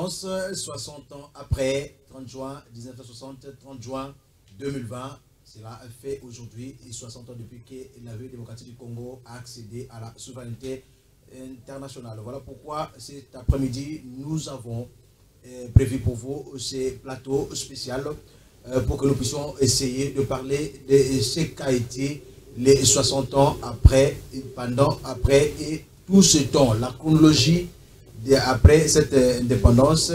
l'indépendance, 60 ans après, 30 juin 1960, 30 juin 2020, cela fait aujourd'hui 60 ans depuis que la République démocratique du Congo a accédé à la souveraineté internationale. Voilà pourquoi cet après-midi, nous avons prévu pour vous ces plateaux spéciaux pour que nous puissions essayer de parler de ce qu'a été les 60 ans après, pendant, après et tout ce temps, la chronologie après cette indépendance,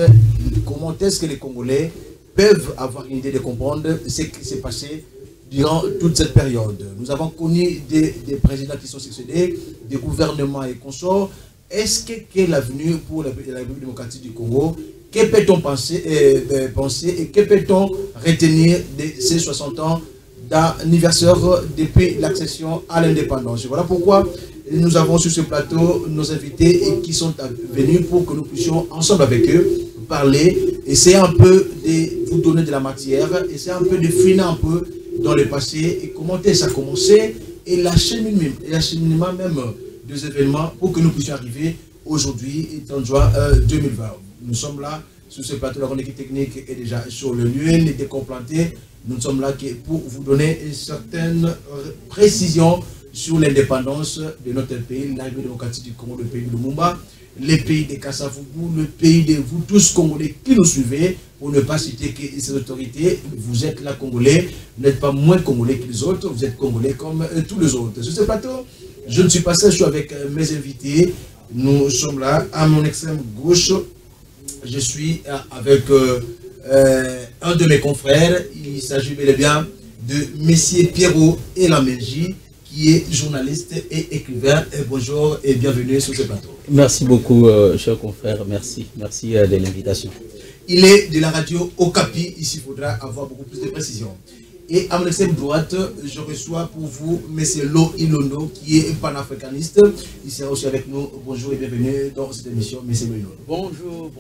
comment est-ce que les Congolais peuvent avoir une idée de comprendre ce qui s'est passé durant toute cette période. Nous avons connu des présidents qui sont succédés, des gouvernements et consorts. Est-ce que l'avenir pour la République démocratique du Congo, que peut-on penser et que peut-on retenir de ces 60 ans d'anniversaire depuis l'accession à l'indépendance? Voilà pourquoi nous avons sur ce plateau nos invités qui sont venus pour que nous puissions ensemble avec eux parler, essayer un peu de vous donner de la matière, essayer un peu de fouiner un peu dans le passé et comment ça a commencé et l'acheminement même des événements pour que nous puissions arriver aujourd'hui, 30 juin 2020. Nous sommes là sur ce plateau, la équipe technique est déjà sur le lieu, il était complanté. Nous sommes là pour vous donner une certaine précision sur l'indépendance de notre pays, la République démocratique du Congo, le pays de Lumumba, les pays de Kassavubu, le pays de vous tous Congolais qui nous suivez, pour ne pas citer que ces autorités, vous êtes là Congolais, vous n'êtes pas moins Congolais que les autres, vous êtes Congolais comme tous les autres. Sur ce plateau, je ne suis pas seul, je suis avec mes invités. Nous sommes là, à mon extrême gauche, je suis avec un de mes confrères, il s'agit bel et bien de Messieurs Pierrot Elamenji, qui est journaliste et écrivain. Et bonjour et bienvenue sur ce plateau. Merci beaucoup, cher confrère. Merci de l'invitation. Il est de la radio Okapi. Ici, il faudra avoir beaucoup plus de précision. Et à mon extrême droite, je reçois pour vous M. Lo Ilondo, qui est panafricaniste. Il sera aussi avec nous. Bonjour et bienvenue dans cette émission, M. Lo Ilondo. Bonjour,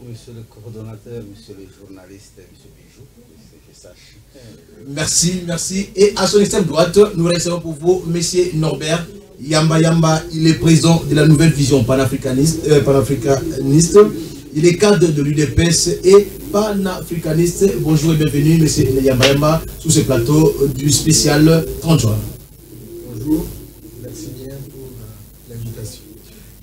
monsieur le coordonnateur, monsieur le journaliste, monsieur Bijou. Merci. Et à son extrême droite, nous recevons pour vous M. Norbert Yamba. Il est président de la nouvelle vision panafricaniste. Il est cadre de l'UDPS et panafricaniste. Bonjour et bienvenue, M. Yamba, sur ce plateau du spécial 30 juin. Bonjour, merci bien pour l'invitation.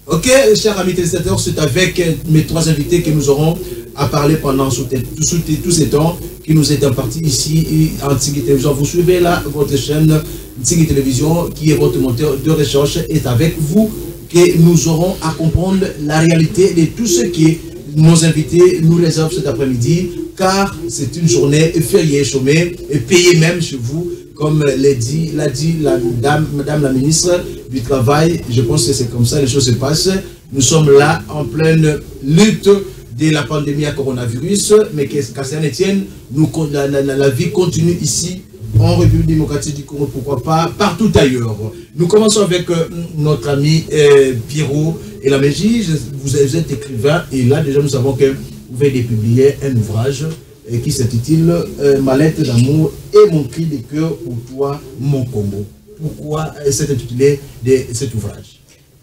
Ok, chers amis téléspectateurs, c'est avec mes trois invités que nous aurons à parler pendant tous ces temps qui nous est imparti ici en Ntsingui Télévision. Vous suivez là votre chaîne Ntsingui Télévision qui est votre moteur de recherche. Et avec vous que nous aurons à comprendre la réalité de tout ce que nos invités nous réservent cet après-midi, car c'est une journée fériée, chômée et payée même chez vous, comme l'a dit Madame la ministre du Travail. Je pense que c'est comme ça les choses se passent. Nous sommes là en pleine lutte de la pandémie à coronavirus, mais qu'à Saint-Étienne, la vie continue ici, en République démocratique du Congo, pourquoi pas, partout ailleurs. Nous commençons avec notre ami Pierrot Elamenji. Vous êtes écrivain, et là déjà nous savons que vous venez de publier un ouvrage qui s'intitule Ma lettre d'amour et mon cri de cœur pour toi, mon Congo. Pourquoi c'est intitulé de cet ouvrage?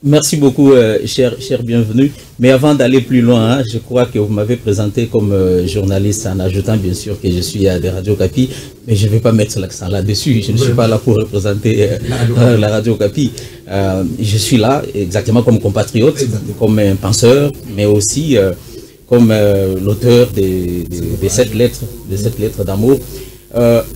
Merci beaucoup, cher bienvenu. Mais avant d'aller plus loin, je crois que vous m'avez présenté comme journaliste en ajoutant bien sûr que je suis à des Radio Okapi, mais je ne vais pas mettre l'accent là-dessus. Je ne suis pas là pour représenter la Radio Okapi. Je suis là exactement comme compatriote, comme un penseur, mais aussi comme l'auteur de cette lettre d'amour.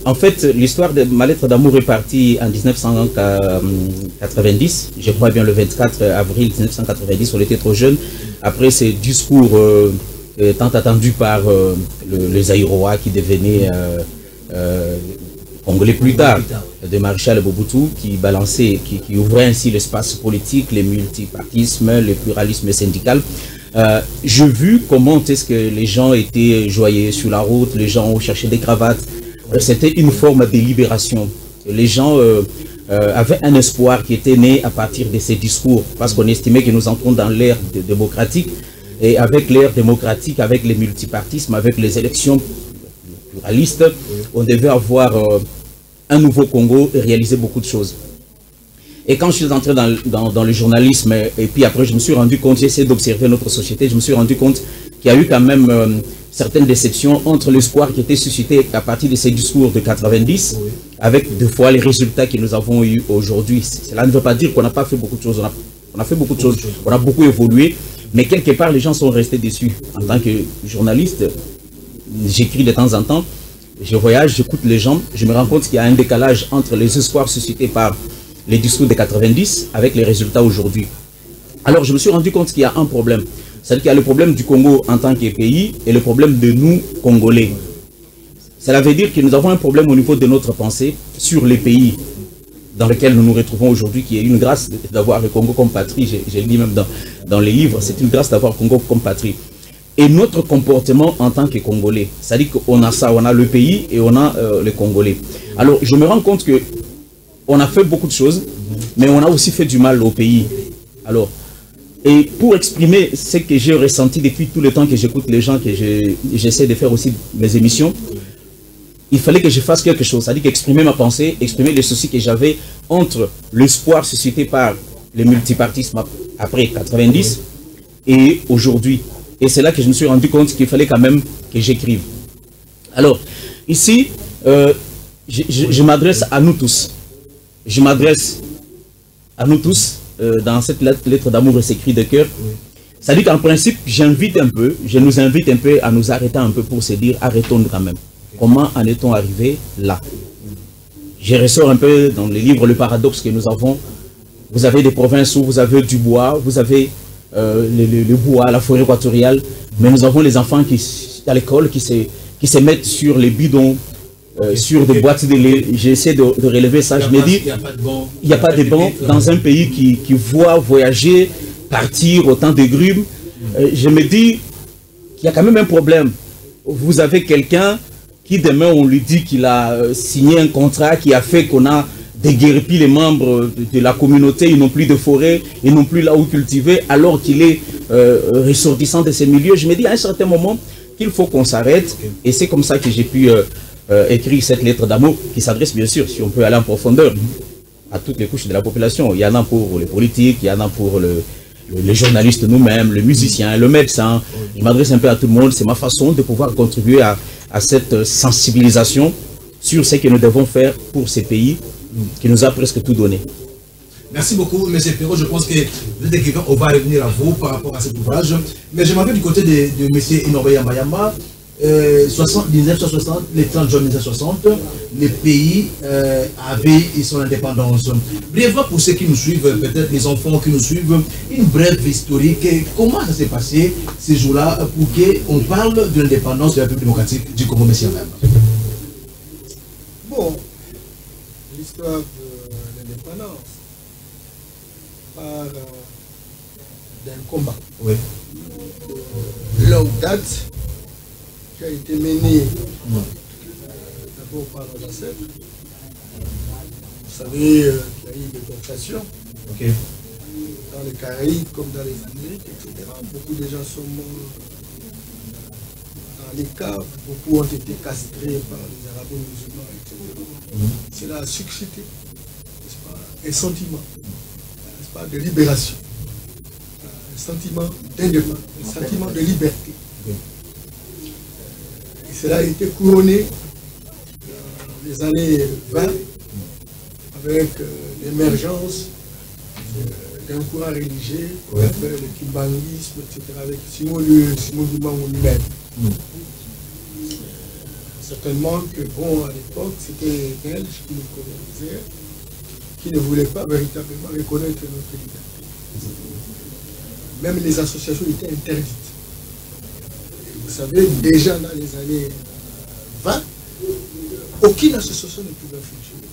En fait, l'histoire de ma lettre d'amour est partie en 1990, je crois bien le 24 avril 1990, on était trop jeunes. Après ces discours tant attendus par les Aïrois qui devenaient congolais plus tard, de Maréchal Mobutu, qui balançait, qui ouvrait ainsi l'espace politique, le multipartisme, le pluralisme syndical. J'ai vu comment est-ce que les gens étaient joyeux sur la route, les gens ont cherché des cravates. C'était une forme de libération. Les gens avaient un espoir qui était né à partir de ces discours, parce qu'on estimait que nous entrons dans l'ère démocratique, et avec l'ère démocratique, avec les multipartismes, avec les élections pluralistes, on devait avoir un nouveau Congo et réaliser beaucoup de choses. Et quand je suis entré dans le journalisme, et puis après je me suis rendu compte, j'ai essayé d'observer notre société, je me suis rendu compte qu'il y a eu quand même certaines déceptions entre l'espoir qui était suscité à partir de ces discours de 90, avec deux fois les résultats que nous avons eus aujourd'hui. Cela ne veut pas dire qu'on n'a pas fait beaucoup de choses, on a fait beaucoup de choses, on a beaucoup évolué, mais quelque part les gens sont restés déçus. En tant que journaliste, j'écris de temps en temps, je voyage, j'écoute les gens, je me rends compte qu'il y a un décalage entre les espoirs suscités par les discours de 90 avec les résultats aujourd'hui. Alors je me suis rendu compte qu'il y a un problème. C'est-à-dire qu'il y a le problème du Congo en tant que pays et le problème de nous, Congolais. Cela veut dire que nous avons un problème au niveau de notre pensée sur les pays dans lesquels nous nous retrouvons aujourd'hui, qui est une grâce d'avoir le Congo comme patrie. J'ai lu même dans les livres, c'est une grâce d'avoir le Congo comme patrie. Et notre comportement en tant que Congolais, c'est-à-dire qu'on a ça, on a le pays et on a les Congolais. Alors je me rends compte que on a fait beaucoup de choses, mais on a aussi fait du mal au pays. Alors, et pour exprimer ce que j'ai ressenti depuis tout le temps que j'écoute les gens, que j'essaie de faire aussi mes émissions, il fallait que je fasse quelque chose, c'est-à-dire exprimer ma pensée, exprimer les soucis que j'avais entre l'espoir suscité par le multipartisme après 90 et aujourd'hui. Et c'est là que je me suis rendu compte qu'il fallait quand même que j'écrive. Alors, ici, je m'adresse à nous tous. Je m'adresse à nous tous. Dans cette lettre d'amour et ses cris de cœur, ça dit qu'en principe, je nous invite un peu à nous arrêter un peu pour se dire, arrêtons quand même. Comment en est-on arrivé là? Je ressors un peu dans les livres le paradoxe que nous avons. Vous avez des provinces où vous avez du bois, vous avez le bois, la forêt équatoriale, mais nous avons les enfants qui, à l'école qui se mettent sur les bidons, sur des boîtes de lait. J'essaie de relever ça. Je me dis, il n'y a pas de banc dans un pays qui voit voyager, partir autant de grumes. Je me dis qu'il y a quand même un problème. Vous avez quelqu'un qui demain on lui dit qu'il a signé un contrat qui a fait qu'on a déguerpi les membres de la communauté, ils n'ont plus de forêt, ils n'ont plus là où cultiver, alors qu'il est ressortissant de ces milieux. Je me dis à un certain moment qu'il faut qu'on s'arrête, et c'est comme ça que j'ai pu écrire cette lettre d'amour qui s'adresse bien sûr, si on peut aller en profondeur, à toutes les couches de la population. Il y en a pour les politiques, il y en a pour les journalistes nous-mêmes, les musiciens, le médecin. Je m'adresse un peu à tout le monde. C'est ma façon de pouvoir contribuer à cette sensibilisation sur ce que nous devons faire pour ces pays qui nous a presque tout donné. Merci beaucoup, M. Perrault. Je pense que vous êtes écrivain, on va revenir à vous par rapport à cet ouvrage. Mais je m'en vais du côté de M. Inoue Yamba. 1960, les 30 juin 1960, les pays avaient son indépendance. Brièvement, pour ceux qui nous suivent, peut-être les enfants qui nous suivent, une brève historique. Comment ça s'est passé ces jours-là pour qu'on parle de l'indépendance de la République démocratique du Congo, monsieur même? Bon, l'histoire de l'indépendance part d'un combat. Oui. Longue date, qui a été mené d'abord par nos ancêtres. Vous savez qu'il y a eu des tentations dans les Caraïbes comme dans les Amériques, etc. Beaucoup de gens sont morts dans les caves, beaucoup ont été castrés par les arabo-musulmans, etc. Cela a suscité, n'est-ce pas, un sentiment, n'est-ce pas, de libération, un sentiment d'indépendance, un sentiment de liberté. Et cela a été couronné dans les années 20 avec l'émergence d'un courant religieux, le kimbanguisme, etc., avec Simon Lubango lui-même. Certainement que, bon, à l'époque, c'était les Belges qui nous colonisaient, qui ne voulaient pas véritablement reconnaître notre liberté. Même les associations étaient interdites. Vous savez, déjà dans les années 20, aucune association ne pouvait fonctionner.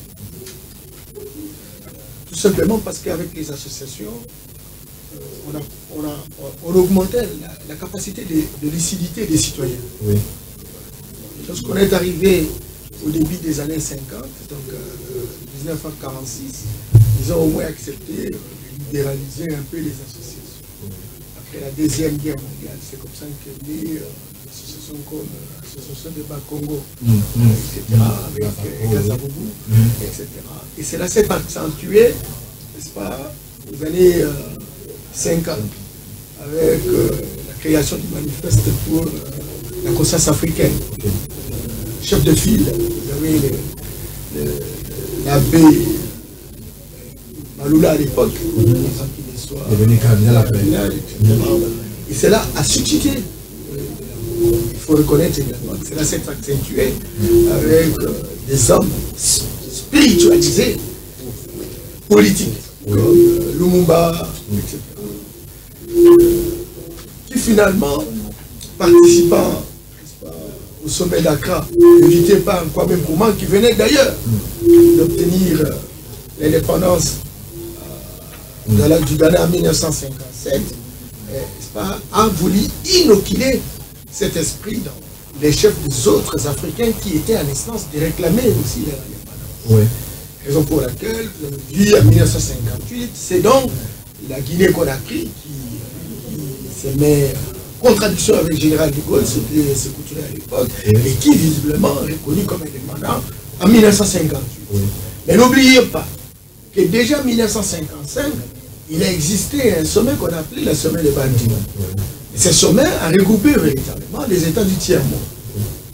Tout simplement parce qu'avec les associations, on augmentait la capacité de lucidité des citoyens. Oui. Lorsqu'on est arrivé au début des années 50, donc 1946, ils ont au moins accepté de libéraliser un peu les associations. Après la Deuxième Guerre mondiale, c'est comme ça qu'est née une association comme l'Association de Bas-Congo, etc., avec Gazaboubou, etc. Et cela s'est accentué n'est-ce pas, aux années 50, avec la création du manifeste pour la conscience africaine. Chef de file, vous avez l'abbé Maloula à l'époque, devenu cardinal après. Et cela a suscité, il faut reconnaître également que cela s'est accentué avec des hommes spiritualisés, politiques, comme Lumumba, etc. Qui finalement, participant au sommet d'Accra, invité par Kwame Nkrumah, qui venait d'ailleurs d'obtenir l'indépendance du Ghana en 1957, a voulu inoculer cet esprit dans les chefs des autres Africains qui étaient en instance de réclamer aussi l'indépendance. Oui. Raison pour laquelle, vous avez vu en 1958, c'est donc la Guinée-Conakry qui se met en contradiction avec le général de Gaulle, ce qui s'est coutué à l'époque, et qui visiblement est reconnu comme indépendant en 1958. Oui. Mais n'oubliez pas que déjà en 1955, il a existé un sommet qu'on appelait le sommet de Bandung. Et ce sommet a regroupé véritablement les États du tiers-monde.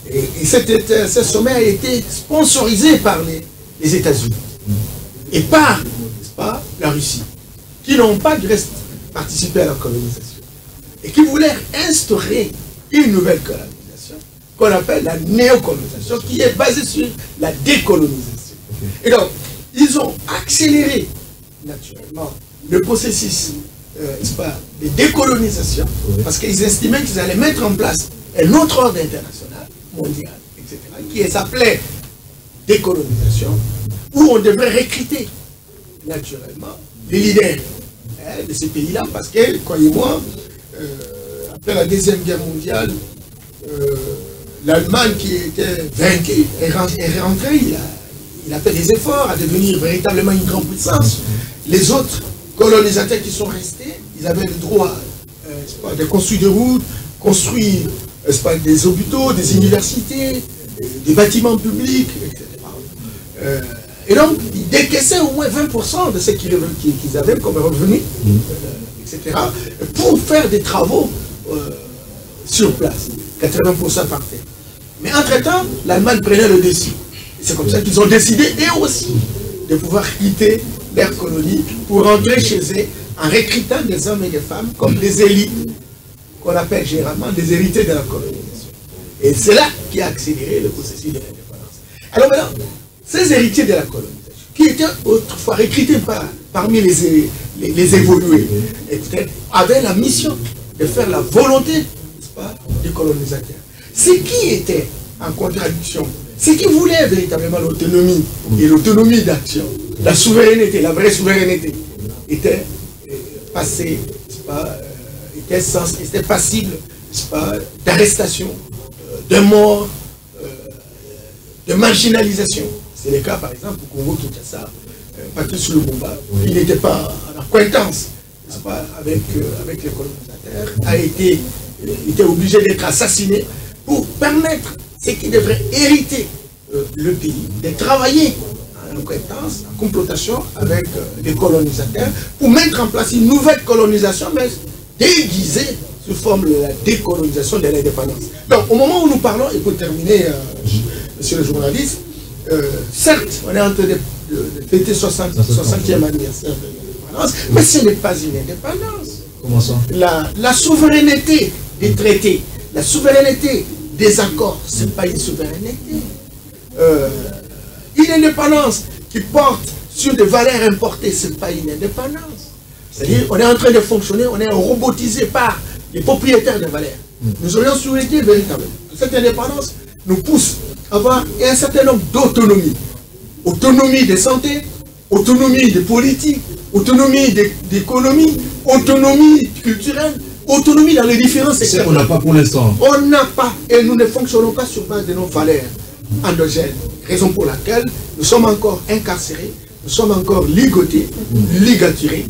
Et ce sommet a été sponsorisé par les États-Unis et par, n'est-ce pas, la Russie, qui n'ont pas du reste participé à la colonisation et qui voulaient instaurer une nouvelle colonisation qu'on appelle la néocolonisation, qui est basée sur la décolonisation. Et donc, ils ont accéléré naturellement le processus de décolonisation, parce qu'ils estimaient qu'ils allaient mettre en place un autre ordre international, mondial, etc., qui s'appelait décolonisation, où on devrait recruter naturellement les leaders de ces pays-là, parce que, croyez-moi, après la Deuxième Guerre mondiale, l'Allemagne qui était vaincue est rentrée, il a fait des efforts à devenir véritablement une grande puissance. Les autres colonisateurs qui sont restés, ils avaient le droit de construire des routes, construire des hôpitaux, des universités, des bâtiments publics, etc. Et donc, ils décaissaient au moins 20% de ce qu'ils avaient comme revenus, etc., pour faire des travaux sur place. 80% par terre. Mais entre-temps, l'Allemagne prenait le dessus. C'est comme ça qu'ils ont décidé, eux aussi, de pouvoir quitter leur colonie pour rentrer chez eux en recrutant des hommes et des femmes comme des élites, qu'on appelle généralement des héritiers de la colonisation. Et c'est là qui a accéléré le processus de l'indépendance. Alors maintenant, ces héritiers de la colonisation, qui étaient autrefois recrutés parmi les évolués, avaient la mission de faire la volonté, n'est-ce pas, du colonisateur. Ce qui était en contradiction, ce qui voulait véritablement l'autonomie et l'autonomie d'action, la souveraineté, la vraie souveraineté, était passée, était passible d'arrestation, de mort, de marginalisation. C'est le cas par exemple au Congo-Kinshasa, Patrice Lumumba, qui n'était pas en acquaintance avec les colonisateurs, a été obligé d'être assassiné pour permettre ce qui devrait hériter le pays, de travailler en acquaintance, en complotation avec les colonisateurs, pour mettre en place une nouvelle colonisation, mais déguisée sous forme de la décolonisation de l'indépendance. Donc, au moment où nous parlons, et pour terminer, monsieur le journaliste, certes, on est en train de fêter 60e anniversaire de l'indépendance, mais ce n'est pas une indépendance. Comment ça? La souveraineté des traités, la souveraineté des accords, ce n'est pas une souveraineté. Une indépendance qui porte sur des valeurs importées, ce n'est pas une indépendance. C'est-à-dire, on est en train de fonctionner, on est robotisé par les propriétaires de valeurs. Nous aurions souhaité véritablement que cette indépendance nous pousse à avoir un certain nombre d'autonomies. Autonomie de santé, autonomie de politique, autonomie d'économie, autonomie culturelle, autonomie dans les différents secteurs. C'est ce qu'on n'a pas pour l'instant. On n'a pas, et nous ne fonctionnons pas sur base de nos valeurs endogènes. Raison pour laquelle nous sommes encore incarcérés, nous sommes encore ligotés, ligaturés,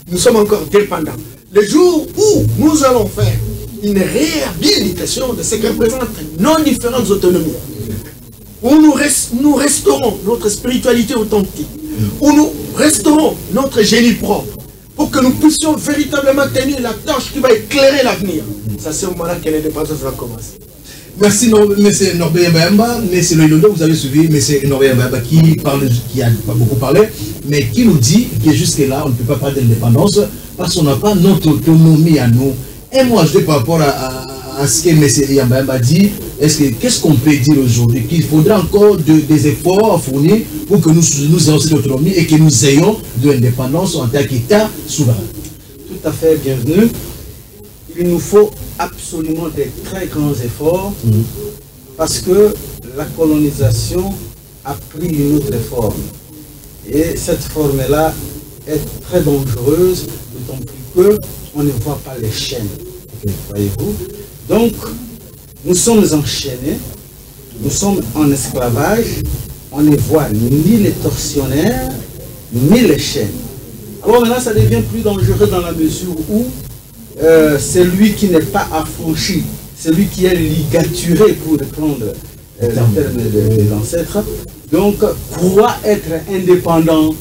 nous sommes encore dépendants. Le jour où nous allons faire une réhabilitation de ce que représentent nos différentes autonomies, où nous restaurons notre spiritualité authentique, où nous restaurons notre génie propre, pour que nous puissions véritablement tenir la torche qui va éclairer l'avenir. Ça, c'est au moment-là que l'indépendance va commencer. Merci, M. Norbert Mbemba. M. Loilondo, vous avez suivi M. Norbert Mbemba qui a pas beaucoup parlé, mais qui nous dit que jusque-là, on ne peut pas parler de l'indépendance parce qu'on n'a pas notre autonomie à nous. Et moi, je dis par rapport à ce que M. Mbemba dit, qu'est-ce qu'on peut dire aujourd'hui? Qu'il faudra encore des efforts à fournir pour que nous ayons cette autonomie et que nous ayons de l'indépendance en tant qu'État souverain. Tout à fait, bienvenue. Il nous faut absolument des très grands efforts parce que la colonisation a pris une autre forme. Et cette forme-là est très dangereuse, d'autant plus qu'on ne voit pas les chaînes. Voyez-vous? Donc, nous sommes enchaînés, nous sommes en esclavage, on ne voit ni les tortionnaires, ni les chaînes. Alors maintenant, ça devient plus dangereux dans la mesure où celui qui n'est pas affranchi, celui qui est ligaturé, pour reprendre le terme des ancêtres, donc croit être indépendant,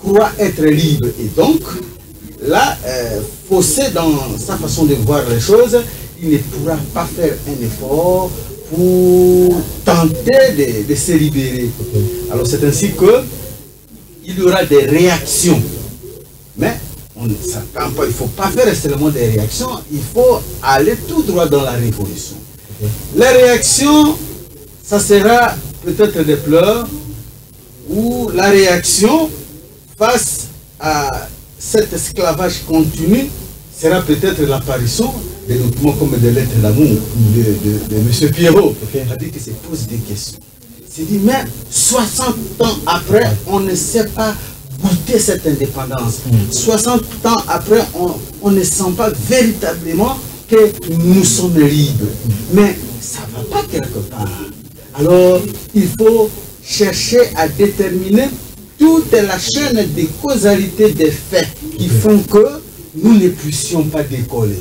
croit être libre. Et donc, là, faussé dans sa façon de voir les choses, il ne pourra pas faire un effort pour tenter de se libérer. Alors c'est ainsi qu'il y aura des réactions. Mais il ne faut pas faire seulement des réactions, il faut aller tout droit dans la révolution. Les réactions, ça sera peut-être des pleurs, ou la réaction face à cet esclavage continu sera peut-être l'apparition des documents comme des lettres d'amour de M. Pierrot. C'est-à-dire qu'il se pose des questions. Il se dit, mais 60 ans après, on ne sait pas goûter cette indépendance. 60 ans après, on ne sent pas véritablement que nous sommes libres. Mais ça ne va pas quelque part. Alors, il faut chercher à déterminer toute la chaîne de causalité des faits qui font que nous ne puissions pas décoller.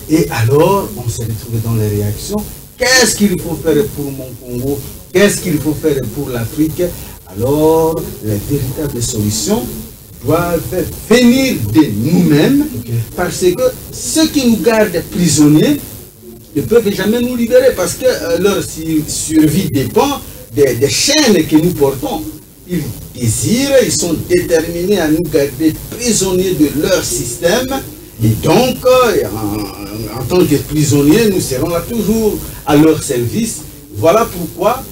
Et alors, on s'est retrouvé dans les réactions. Qu'est-ce qu'il faut faire pour mon Congo? Qu'est-ce qu'il faut faire pour l'Afrique? Alors, les véritables solutions doivent venir de nous-mêmes, parce que ceux qui nous gardent prisonniers ne peuvent jamais nous libérer, parce que leur survie dépend des chaînes que nous portons. Ils désirent, ils sont déterminés à nous garder prisonniers de leur système. Et donc, en tant que prisonniers, nous serons là toujours à leur service. Voilà pourquoi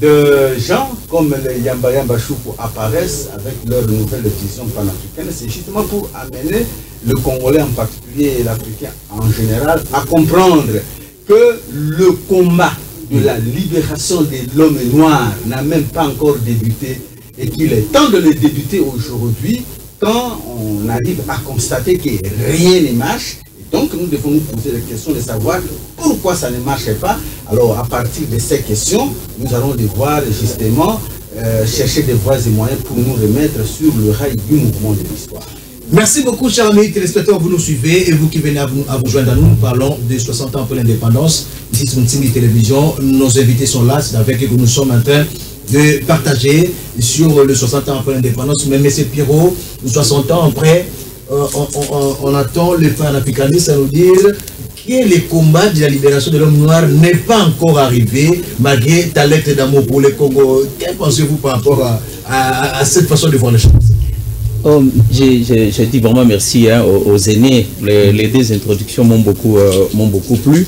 de gens comme les Yamba Yamba Choukou apparaissent avec leur nouvelle vision panafricaine. C'est justement pour amener le Congolais en particulier et l'Africain en général à comprendre que le combat de la libération de l'homme noir n'a même pas encore débuté et qu'il est temps de le débuter aujourd'hui quand on arrive à constater que rien ne marche. Et donc nous devons nous poser la question de savoir pourquoi ça ne marche pas. Alors à partir de ces questions, nous allons devoir justement chercher des voies et moyens pour nous remettre sur le rail du mouvement de l'histoire. Merci beaucoup, chers amis téléspectateurs, vous nous suivez et vous qui venez à vous joindre à nous. Nous parlons de 60 ans après l'indépendance. Ici sur Ntimi Télévision, nos invités sont là, c'est avec eux que nous sommes en train de partager sur le 60 ans après l'indépendance. Mais M. Pierrot, 60 ans après, on attend le panafricanisme à nous dire que le combat de la libération de l'homme noir n'est pas encore arrivé, malgré ta lettre d'amour pour le Congo. Qu'en pensez-vous par rapport à cette façon de voir les choses? Oh, je dis vraiment merci aux aînés. Les deux introductions m'ont beaucoup plu.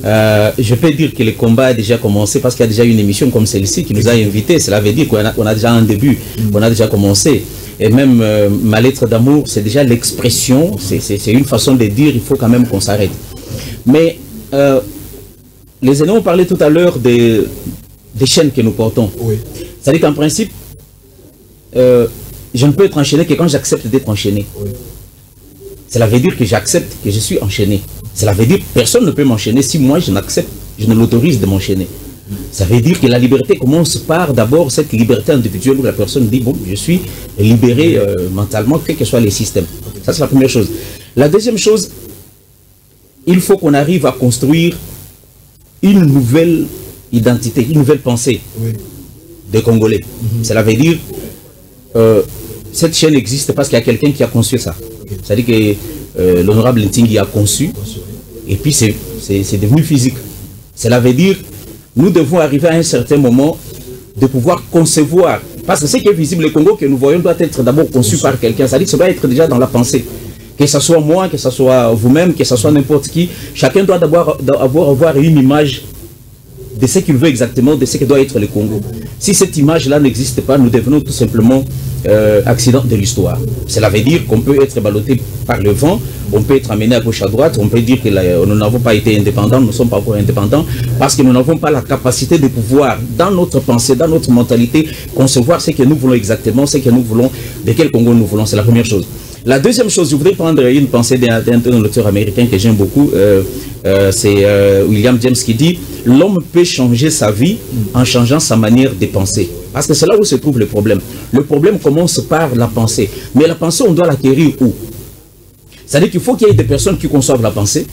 Je peux dire que le combat a déjà commencé parce qu'il y a déjà une émission comme celle-ci qui nous a invités. Cela veut dire qu'on a déjà un début, on a déjà commencé. Et même ma lettre d'amour, c'est déjà l'expression, c'est une façon de dire il faut quand même qu'on s'arrête. Mais les aînés ont parlé tout à l'heure des chaînes que nous portons. Oui. C'est-à-dire qu'en principe, je ne peux être enchaîné que quand j'accepte d'être enchaîné. Oui. Cela veut dire que j'accepte que je suis enchaîné. Cela veut dire que personne ne peut m'enchaîner si moi je n'accepte, je ne l'autorise de m'enchaîner. Ça veut dire que la liberté commence par d'abord cette liberté individuelle où la personne dit bon, je suis libéré mentalement, quels que soient les systèmes. Ça c'est la première chose. La deuxième chose, il faut qu'on arrive à construire une nouvelle identité, une nouvelle pensée des Congolais. Cela veut dire cette chaîne existe parce qu'il y a quelqu'un qui a conçu ça. C'est-à-dire que l'honorable Ntingui a conçu, et puis c'est devenu physique. Cela veut dire nous devons arriver à un certain moment de pouvoir concevoir. Parce que ce qui est visible, le Congo que nous voyons doit être d'abord conçu par quelqu'un. C'est-à-dire que ça doit être déjà dans la pensée. Que ce soit moi, que ce soit vous-même, que ce soit n'importe qui, chacun doit d'abord avoir une image de ce qu'il veut exactement, de ce que doit être le Congo. Si cette image-là n'existe pas, nous devenons tout simplement accident de l'histoire. Cela veut dire qu'on peut être ballotté par le vent, on peut être amené à gauche à droite, on peut dire que nous n'avons pas été indépendants, nous ne sommes pas encore indépendants, parce que nous n'avons pas la capacité de pouvoir, dans notre pensée, dans notre mentalité, concevoir ce que nous voulons exactement, ce que nous voulons, de quel Congo nous voulons. C'est la première chose. La deuxième chose, je voudrais prendre une pensée d'un auteur américain que j'aime beaucoup, c'est William James qui dit « L'homme peut changer sa vie en changeant sa manière de penser ». Parce que c'est là où se trouve le problème. Le problème commence par la pensée. Mais la pensée, on doit l'acquérir où? C'est-à-dire qu'il faut qu'il y ait des personnes qui conçoivent la pensée,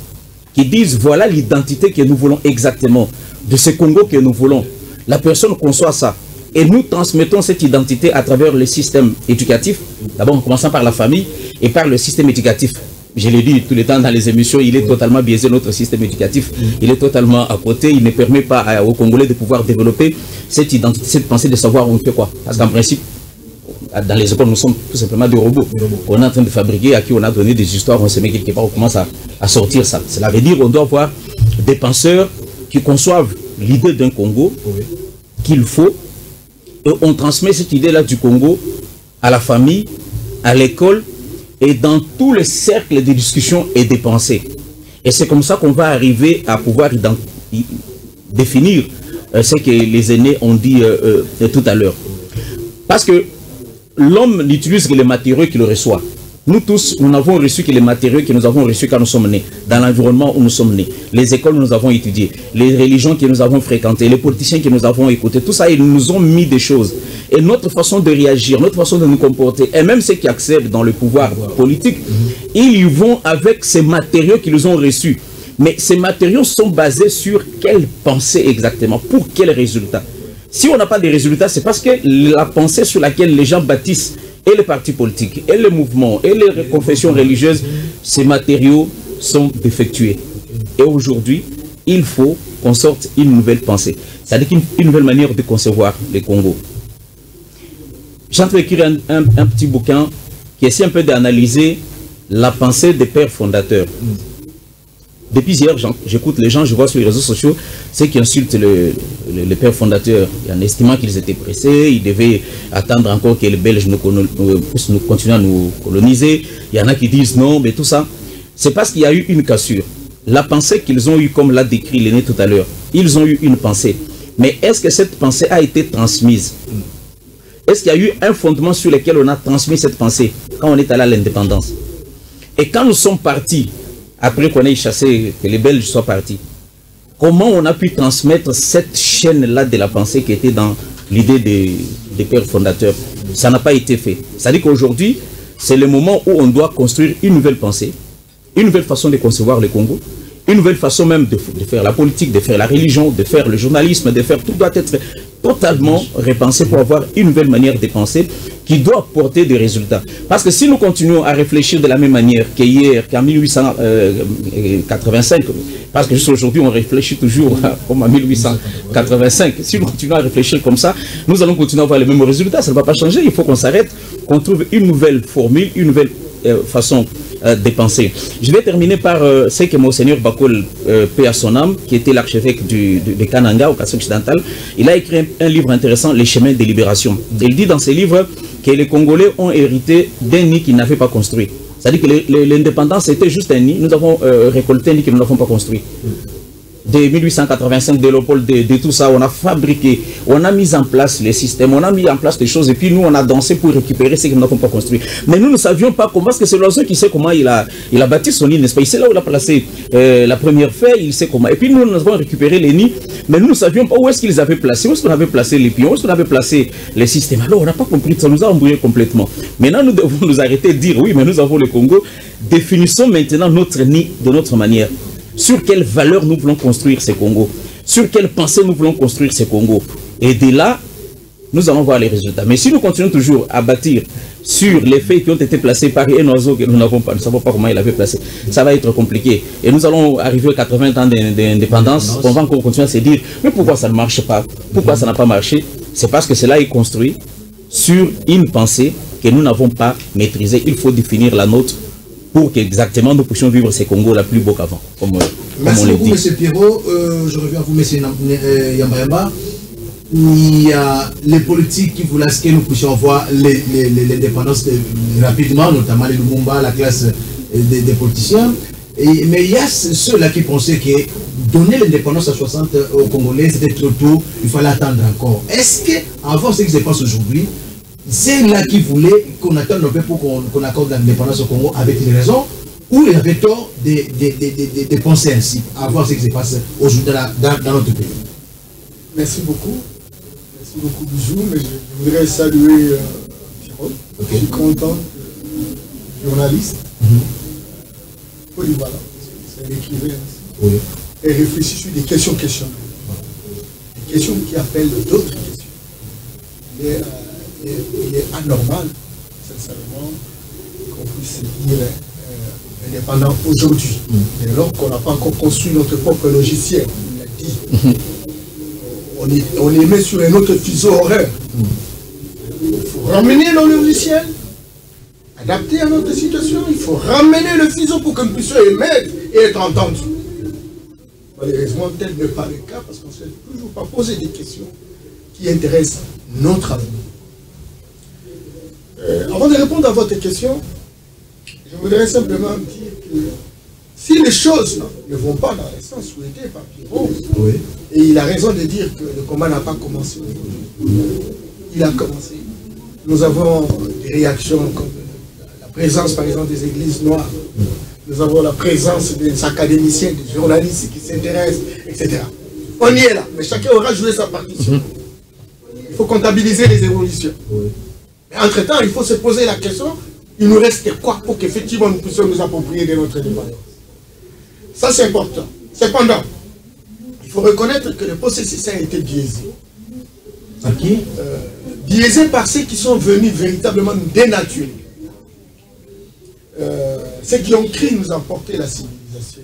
qui disent « Voilà l'identité que nous voulons exactement, de ce Congo que nous voulons ». La personne conçoit ça. Et nous transmettons cette identité à travers le système éducatif, d'abord en commençant par la famille et par le système éducatif. Je l'ai dit tout le temps dans les émissions, il est totalement biaisé, notre système éducatif. Il est totalement à côté, il ne permet pas aux Congolais de pouvoir développer cette identité, cette pensée de savoir où on fait quoi. Parce qu'en principe, dans les écoles, nous sommes tout simplement des robots. On est en train de fabriquer, à qui on a donné des histoires, on se met quelque part, on commence à sortir ça. Cela veut dire qu'on doit avoir des penseurs qui conçoivent l'idée d'un Congo qu'il faut. Et on transmet cette idée-là du Congo à la famille, à l'école et dans tous les cercles de discussion et de pensée. Et c'est comme ça qu'on va arriver à pouvoir définir ce que les aînés ont dit tout à l'heure. Parce que l'homme n'utilise que les matériaux qu'il reçoit. Nous tous, nous n'avons reçu que les matériaux que nous avons reçus quand nous sommes nés, dans l'environnement où nous sommes nés, les écoles où nous avons étudié, les religions que nous avons fréquentées, les politiciens que nous avons écoutés, tout ça, ils nous ont mis des choses. Et notre façon de réagir, notre façon de nous comporter, et même ceux qui accèdent dans le pouvoir politique, ils y vont avec ces matériaux qu'ils ont reçus. Mais ces matériaux sont basés sur quelle pensée exactement, pour quel résultat? Si on n'a pas de résultats, c'est parce que la pensée sur laquelle les gens bâtissent et les partis politiques, et les mouvements, et les confessions religieuses, ces matériaux sont défectués. Et aujourd'hui, il faut qu'on sorte une nouvelle pensée. C'est-à-dire une nouvelle manière de concevoir le Congo. J'ai en train d'écrire un petit bouquin qui essaie un peu d'analyser la pensée des pères fondateurs. Depuis hier, j'écoute les gens, je vois sur les réseaux sociaux ceux qui insultent le père fondateur en estimant qu'ils étaient pressés, ils devaient attendre encore que les Belges puissent continuer à nous coloniser. Il y en a qui disent non, mais tout ça, c'est parce qu'il y a eu une cassure. La pensée qu'ils ont eue, comme l'a décrit l'aîné tout à l'heure, ils ont eu une pensée. Mais est-ce que cette pensée a été transmise? Est-ce qu'il y a eu un fondement sur lequel on a transmis cette pensée quand on est allé à l'indépendance? Et quand nous sommes partis, après qu'on ait chassé, que les Belges soient partis, comment on a pu transmettre cette chaîne-là de la pensée qui était dans l'idée des pères fondateurs? Ça n'a pas été fait. C'est-à-dire qu'aujourd'hui, c'est le moment où on doit construire une nouvelle pensée, une nouvelle façon de concevoir le Congo, une nouvelle façon même de faire la politique, de faire la religion, de faire le journalisme, de faire tout doit être totalement repensé pour avoir une nouvelle manière de penser qui doit porter des résultats. Parce que si nous continuons à réfléchir de la même manière qu'hier, qu'en 1885, parce que juste aujourd'hui on réfléchit toujours comme en 1885, si nous continuons à réfléchir comme ça, nous allons continuer à avoir les mêmes résultats, ça ne va pas changer, il faut qu'on s'arrête, qu'on trouve une nouvelle formule, une nouvelle façon de penser. Je vais terminer par ce que Monseigneur Bakol, paix à son âme, qui était l'archevêque de Kananga, au Kassai occidental, il a écrit un livre intéressant, Les chemins de libération. Il dit dans ce livre que les Congolais ont hérité d'un nid qu'ils n'avaient pas construit. C'est-à-dire que l'indépendance était juste un nid, nous avons récolté un nid que nous n'avons pas construit. De 1885, de Léopold, de tout ça, on a fabriqué, on a mis en place les systèmes, on a mis en place des choses, et puis nous, on a dansé pour récupérer ce que nous n'avons pas construit. Mais nous ne savions pas comment, parce que c'est l'oiseau qui sait comment il a bâti son nid, n'est-ce pas? Il sait là où il a placé la première feuille, il sait comment. Et puis nous, nous avons récupéré les nids, mais nous ne savions pas où est-ce qu'ils avaient placé, où est-ce qu'on avait placé les pions, où est-ce qu'on avait placé les systèmes. Alors, on n'a pas compris, ça nous a embrouillé complètement. Maintenant, nous devons nous arrêter de dire, oui, mais nous avons le Congo, définissons maintenant notre nid de notre manière. Sur quelle valeur nous voulons construire ce Congo? Sur quelle pensée nous voulons construire ce Congo? Et de là, nous allons voir les résultats. Mais si nous continuons toujours à bâtir sur les faits qui ont été placés par un oiseau que nous n'avons pas, nous ne savons pas comment il avait placé, ça va être compliqué. Et nous allons arriver aux 80 ans d'indépendance, on va encore continuer à se dire, mais pourquoi ça ne marche pas? Pourquoi ça n'a pas marché? C'est parce que cela est construit sur une pensée que nous n'avons pas maîtrisée. Il faut définir la nôtre pour qu'exactement nous puissions vivre ces Congos la plus beau qu'avant, comme merci on le beaucoup, dit. M. Pierrot. Je reviens à vous, M. Yamba. Il y a les politiques qui voulaient que nous puissions voir l'indépendance rapidement, notamment les Lumumba, la classe des politiciens. Mais il y a ceux-là qui pensaient que donner l'indépendance à 60 aux Congolais, c'était trop tôt, il fallait attendre encore. Est-ce qu'avant ce qui se passe aujourd'hui, c'est là qui voulait qu'on attende un peu pour qu'on accorde l'indépendance au Congo avec une raison, ou il avait tort de penser ainsi, à voir ce qui se passe aujourd'hui dans notre pays? Merci beaucoup. Merci beaucoup, Bijou. Mais je voudrais saluer Pierrot. Okay. Je suis content que journaliste, polyvalent, c'est un écrivain, oui, et réfléchit sur des questions. Des questions qui appellent d'autres questions. Il est anormal, sincèrement, qu'on puisse se dire indépendant aujourd'hui. Et alors qu'on n'a pas encore construit notre propre logiciel, on l'a dit. On est mis sur un autre fuseau horaire. Il faut ramener le logiciel, adapter à notre situation. Il faut ramener le fuseau pour que nous puissions émettre et être entendus. Malheureusement, tel n'est pas le cas parce qu'on ne s'est toujours pas posé des questions qui intéressent notre avenir. Avant de répondre à votre question, je voudrais simplement dire que si les choses ne vont pas dans le sens souhaité par Pierrot, oui, et il a raison de dire que le combat n'a pas commencé aujourd'hui, il a commencé. Nous avons des réactions comme la présence par exemple des églises noires, nous avons la présence des académiciens, des journalistes qui s'intéressent, etc. On y est là, mais chacun aura joué sa partition. Il faut comptabiliser les évolutions. Oui. Mais entre-temps, il faut se poser la question, il nous reste quoi pour qu'effectivement nous puissions nous approprier de notre indépendance. Ça, c'est important. Cependant, il faut reconnaître que le processus a été biaisé. Par qui? Biaisé par ceux qui sont venus véritablement nous dénaturer. Ceux qui ont cru nous emporter la civilisation.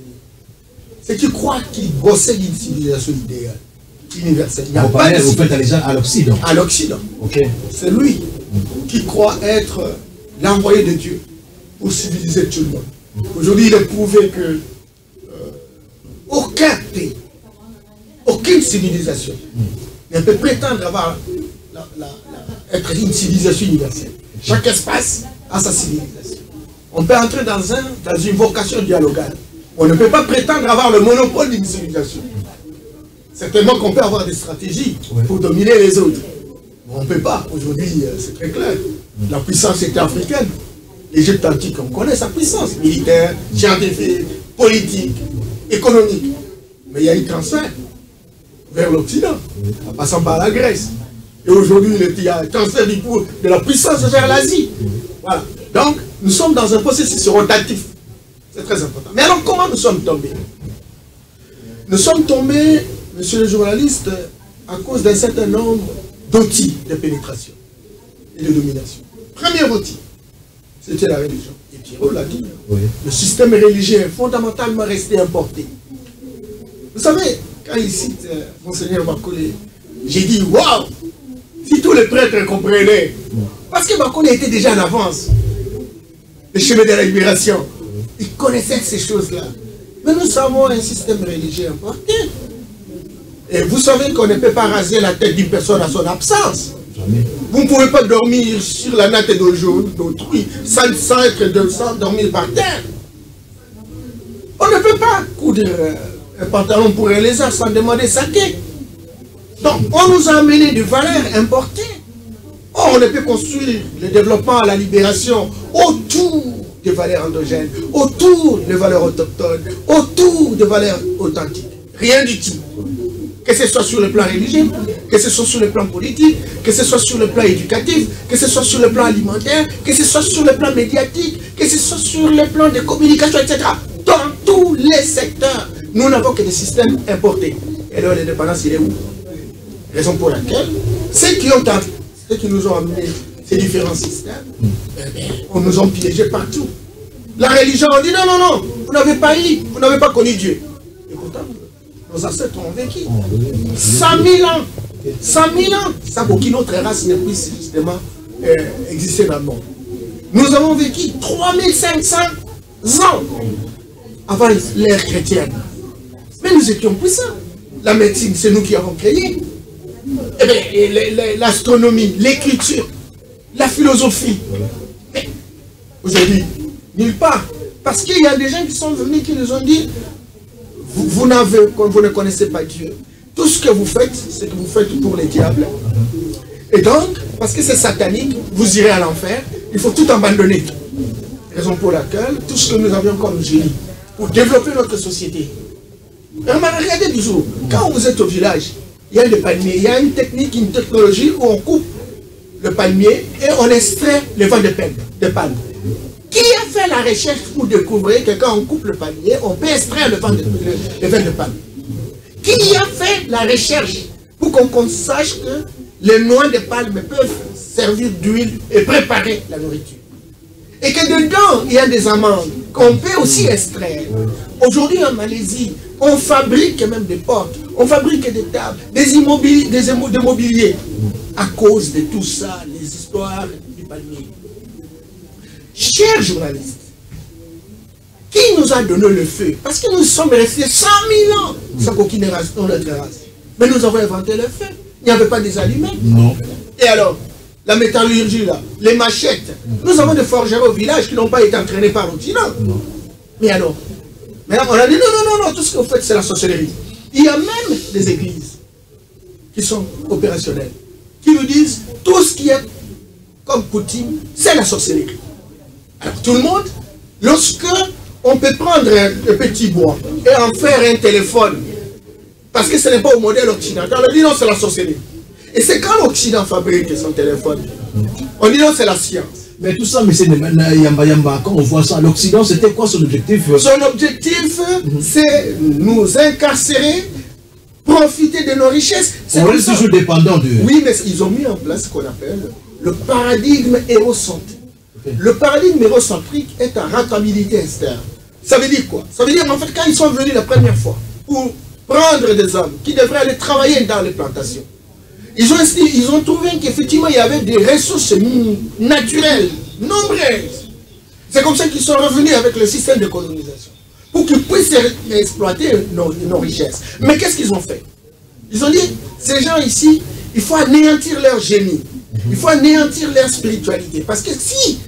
Ceux qui croient qu'ils bossaient d'une civilisation idéale, universelle. Vous faites allusion à l'Occident. À l'Occident. Okay. C'est lui qui croit être l'envoyé de Dieu pour civiliser tout le monde. Aujourd'hui, il est prouvé que aucun pays, aucune civilisation ne peut prétendre avoir être une civilisation universelle. Chaque espace a sa civilisation. On peut entrer dans une vocation dialogale. On ne peut pas prétendre avoir le monopole d'une civilisation. Certainement qu'on peut avoir des stratégies pour dominer les autres. Mais on ne peut pas. Aujourd'hui, c'est très clair. La puissance était africaine. L'Égypte antique, on connaît sa puissance militaire, scientifique, politique, économique. Mais il y a eu transfert vers l'Occident, en passant par la Grèce. Et aujourd'hui, il y a un transfert de la puissance vers l'Asie. Voilà. Donc, nous sommes dans un processus rotatif. C'est très important. Mais alors, comment nous sommes tombés? Nous sommes tombés, monsieur le journaliste, à cause d'un certain nombre d'outils de pénétration et de domination. Premier outil, c'était la religion. Et Pierrot l'a dit. Oui. Le système religieux est fondamentalement resté importé. Vous savez, quand il cite Monseigneur Makolé, j'ai dit, waouh, si tous les prêtres comprenaient, parce que Makolé était déjà en avance, le chemin de la libération, il connaissait ces choses-là. Mais nous avons un système religieux importé. Et vous savez qu'on ne peut pas raser la tête d'une personne à son absence. Jamais. Vous ne pouvez pas dormir sur la natte d'autrui sans dormir par terre. On ne peut pas coudre un pantalon pour un lézard sans demander saké. Donc, on nous a amené des valeurs importées. On ne peut construire le développement, la libération autour des valeurs endogènes, autour des valeurs autochtones, autour des valeurs authentiques. Rien du tout. Que ce soit sur le plan religieux, que ce soit sur le plan politique, que ce soit sur le plan éducatif, que ce soit sur le plan alimentaire, que ce soit sur le plan médiatique, que ce soit sur le plan de communication, etc. Dans tous les secteurs, nous n'avons que des systèmes importés. Et alors l'indépendance, il est où? Raison pour laquelle ceux qui ont ceux qui nous ont amené ces différents systèmes, on nous a piégés partout. La religion, on dit non, non, non, vous n'avez pas eu, vous n'avez pas connu Dieu. Et pourtant, nos ancêtres ont vécu 100 000 ans. 100 000 ans. Ça, aucune autre race ne puisse justement exister dans le monde. Nous avons vécu 3500 ans avant l'ère chrétienne. Mais nous étions puissants. La médecine, c'est nous qui avons créé. L'astronomie, l'écriture, la philosophie. Mais aujourd'hui, nulle part. Parce qu'il y a des gens qui sont venus qui nous ont dit, vous ne connaissez pas Dieu. Tout ce que vous faites, c'est que vous faites pour les diables. Et donc, parce que c'est satanique, vous irez à l'enfer. Il faut tout abandonner. Raison pour laquelle, tout ce que nous avions comme génie, pour développer notre société. Regardez du jour, quand vous êtes au village, il y a des palmiers, il y a une technique, une technologie où on coupe le palmier et on extrait les vents de palme. Qui a fait la recherche pour découvrir que quand on coupe le palmier, on peut extraire le vent de palme? Qui a fait la recherche pour qu'on sache que les noix de palme peuvent servir d'huile et préparer la nourriture? Et que dedans, il y a des amandes qu'on peut aussi extraire. Aujourd'hui, en Malaisie, on fabrique même des portes, on fabrique des tables, des mobiliers. À cause de tout ça, les histoires du palmier. Chers journalistes, qui nous a donné le feu? Parce que nous sommes restés 100 000 ans sans qu'aucune race dans notre race. Mais nous avons inventé le feu. Il n'y avait pas des allumettes. Non. Et alors, la métallurgie, là, les machettes. Nous avons des forgerons au village qui n'ont pas été entraînés par l'Occident. Mais alors, maintenant on a dit non, tout ce que vous faites, c'est la sorcellerie. Il y a même des églises qui sont opérationnelles, qui nous disent tout ce qui est comme coutume, c'est la sorcellerie. Alors tout le monde, lorsque on peut prendre un petit bois et en faire un téléphone, parce que ce n'est pas au modèle occidental, on dit non, c'est la sorcellerie. Et c'est quand l'Occident fabrique son téléphone, on dit non, c'est la science. Mais tout ça, mais c'est Yamba Yamba, quand on voit ça, l'Occident, c'était quoi son objectif? Son objectif, c'est nous incarcérer, profiter de nos richesses. On reste toujours dépendant de... Oui, mais ils ont mis en place ce qu'on appelle le paradigme hérocentrique. Le paradigme hérocentrique est en rentabilité externe. Ça veut dire quoi? Ça veut dire en fait quand ils sont venus la première fois pour prendre des hommes qui devraient aller travailler dans les plantations, ils ont trouvé qu'effectivement il y avait des ressources naturelles, nombreuses. C'est comme ça qu'ils sont revenus avec le système de colonisation, pour qu'ils puissent exploiter nos richesses. Mais qu'est-ce qu'ils ont fait? Ils ont dit, ces gens ici, il faut anéantir leur génie, il faut anéantir leur spiritualité. Parce que si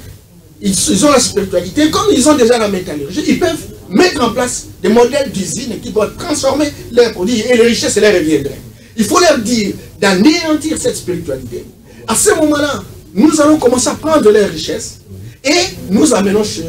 ils ont la spiritualité, comme ils ont déjà la métallurgie, ils peuvent mettre en place des modèles d'usines qui doivent transformer leurs produits et les richesses leur reviendraient. Il faut leur dire d'anéantir cette spiritualité. À ce moment-là, nous allons commencer à prendre leurs richesses et nous amenons chez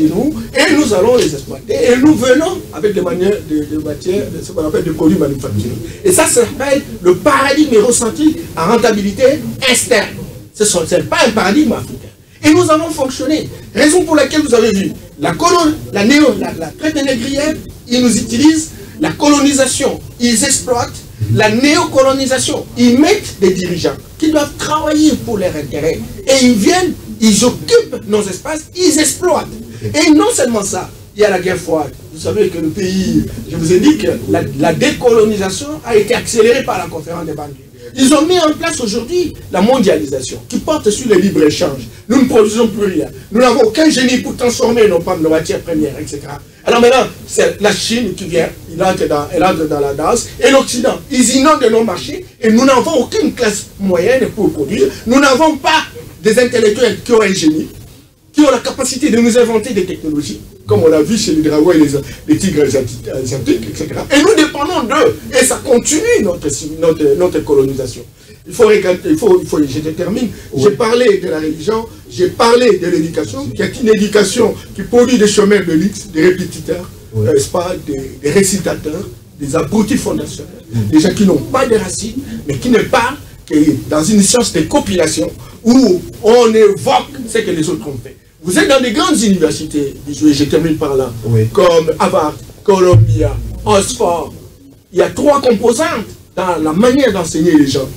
nous et nous allons les exploiter. Et nous venons avec des manières de matière, ce qu'on appelle de produits manufacturés. Et ça s'appelle le paradigme hérocentrique à rentabilité externe. Ce n'est pas un paradigme africain. Et nous allons fonctionner. Raison pour laquelle vous avez vu la traite négrière, ils nous utilisent, la colonisation, ils exploitent, la néocolonisation, ils mettent des dirigeants qui doivent travailler pour leur intérêt. Et ils viennent, ils occupent nos espaces, ils exploitent. Et non seulement ça, il y a la guerre froide. Vous savez que le pays, je vous ai dit que la décolonisation a été accélérée par la conférence des banlieues. Ils ont mis en place aujourd'hui la mondialisation qui porte sur le libre-échange. Nous ne produisons plus rien. Nous n'avons aucun génie pour transformer nos pommes, nos matières premières, etc. Alors maintenant, c'est la Chine qui vient, elle entre dans la danse, et l'Occident. Ils inondent nos marchés et nous n'avons aucune classe moyenne pour produire. Nous n'avons pas des intellectuels qui ont un génie, qui ont la capacité de nous inventer des technologies, comme on l'a vu chez les dragons et les tigres asiatiques, etc. Et nous dépendons d'eux. Et ça continue notre colonisation. Je termine. Oui. J'ai parlé de la religion, j'ai parlé de l'éducation, qui est une éducation qui produit des chômeurs de luxe, des répétiteurs, oui. Des récitateurs, des abrutis fondationnels, des gens qui n'ont pas de racines, mais qui ne parlent que dans une science de compilation où on évoque ce que les autres ont fait. Vous êtes dans des grandes universités, je termine par là, oui. Comme Harvard, Columbia, Oxford. Il y a 3 composantes dans la manière d'enseigner les gens.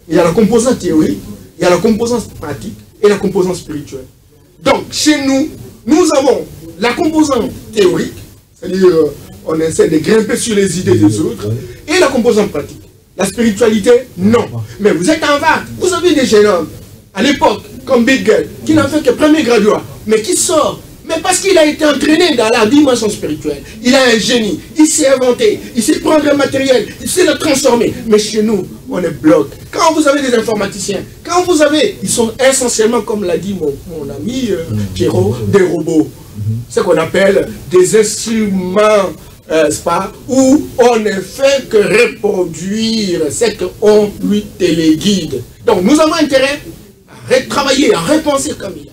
Il y a la composante théorique, il y a la composante pratique et la composante spirituelle. Donc, chez nous, nous avons la composante théorique, c'est-à-dire on essaie de grimper sur les idées des autres, et la composante pratique. La spiritualité, non. Mais vous êtes en vague. Vous avez des jeunes hommes, à l'époque, comme Big Girl, qui n'a fait que premier graduat, mais qui sort. Mais parce qu'il a été entraîné dans la dimension spirituelle. Il a un génie, il s'est inventé, il sait prendre un matériel, il sait le transformer. Mais chez nous, on est bloc. Quand vous avez des informaticiens, quand vous avez, ils sont essentiellement, comme l'a dit mon ami Pierrot, des robots. Ce qu'on appelle des instruments, où on ne fait que reproduire ce qu'on lui téléguide. Donc nous avons intérêt à retravailler, à repenser comme il est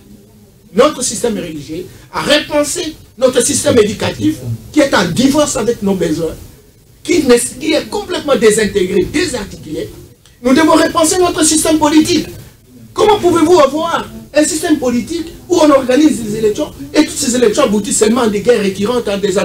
notre système religieux, à repenser notre système éducatif qui est en divorce avec nos besoins, qui est complètement désintégré, désarticulé. Nous devons repenser notre système politique. Comment pouvez-vous avoir un système politique où on organise des élections et toutes ces élections aboutissent seulement à des guerres récurrentes, à des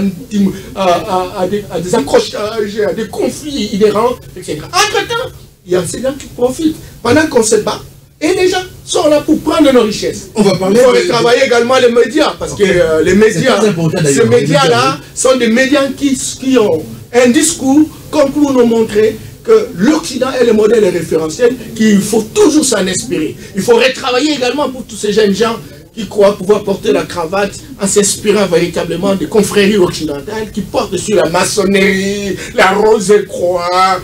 accrochages, à des conflits inhérents, etc. Entre-temps, il y a ces gens qui profitent pendant qu'on se bat et les gens sont là pour prendre nos richesses. On va parler. Il faut travailler également les médias parce que les médias, ces médias-là sont des médias qui ont un discours comme pour nous montrer que l'Occident est le modèle référentiel, qu'il faut toujours s'en inspirer. Il faut retravailler également pour tous ces jeunes gens qui croient pouvoir porter la cravate en s'inspirant véritablement des confréries occidentales qui portent sur la maçonnerie, la rose-croix,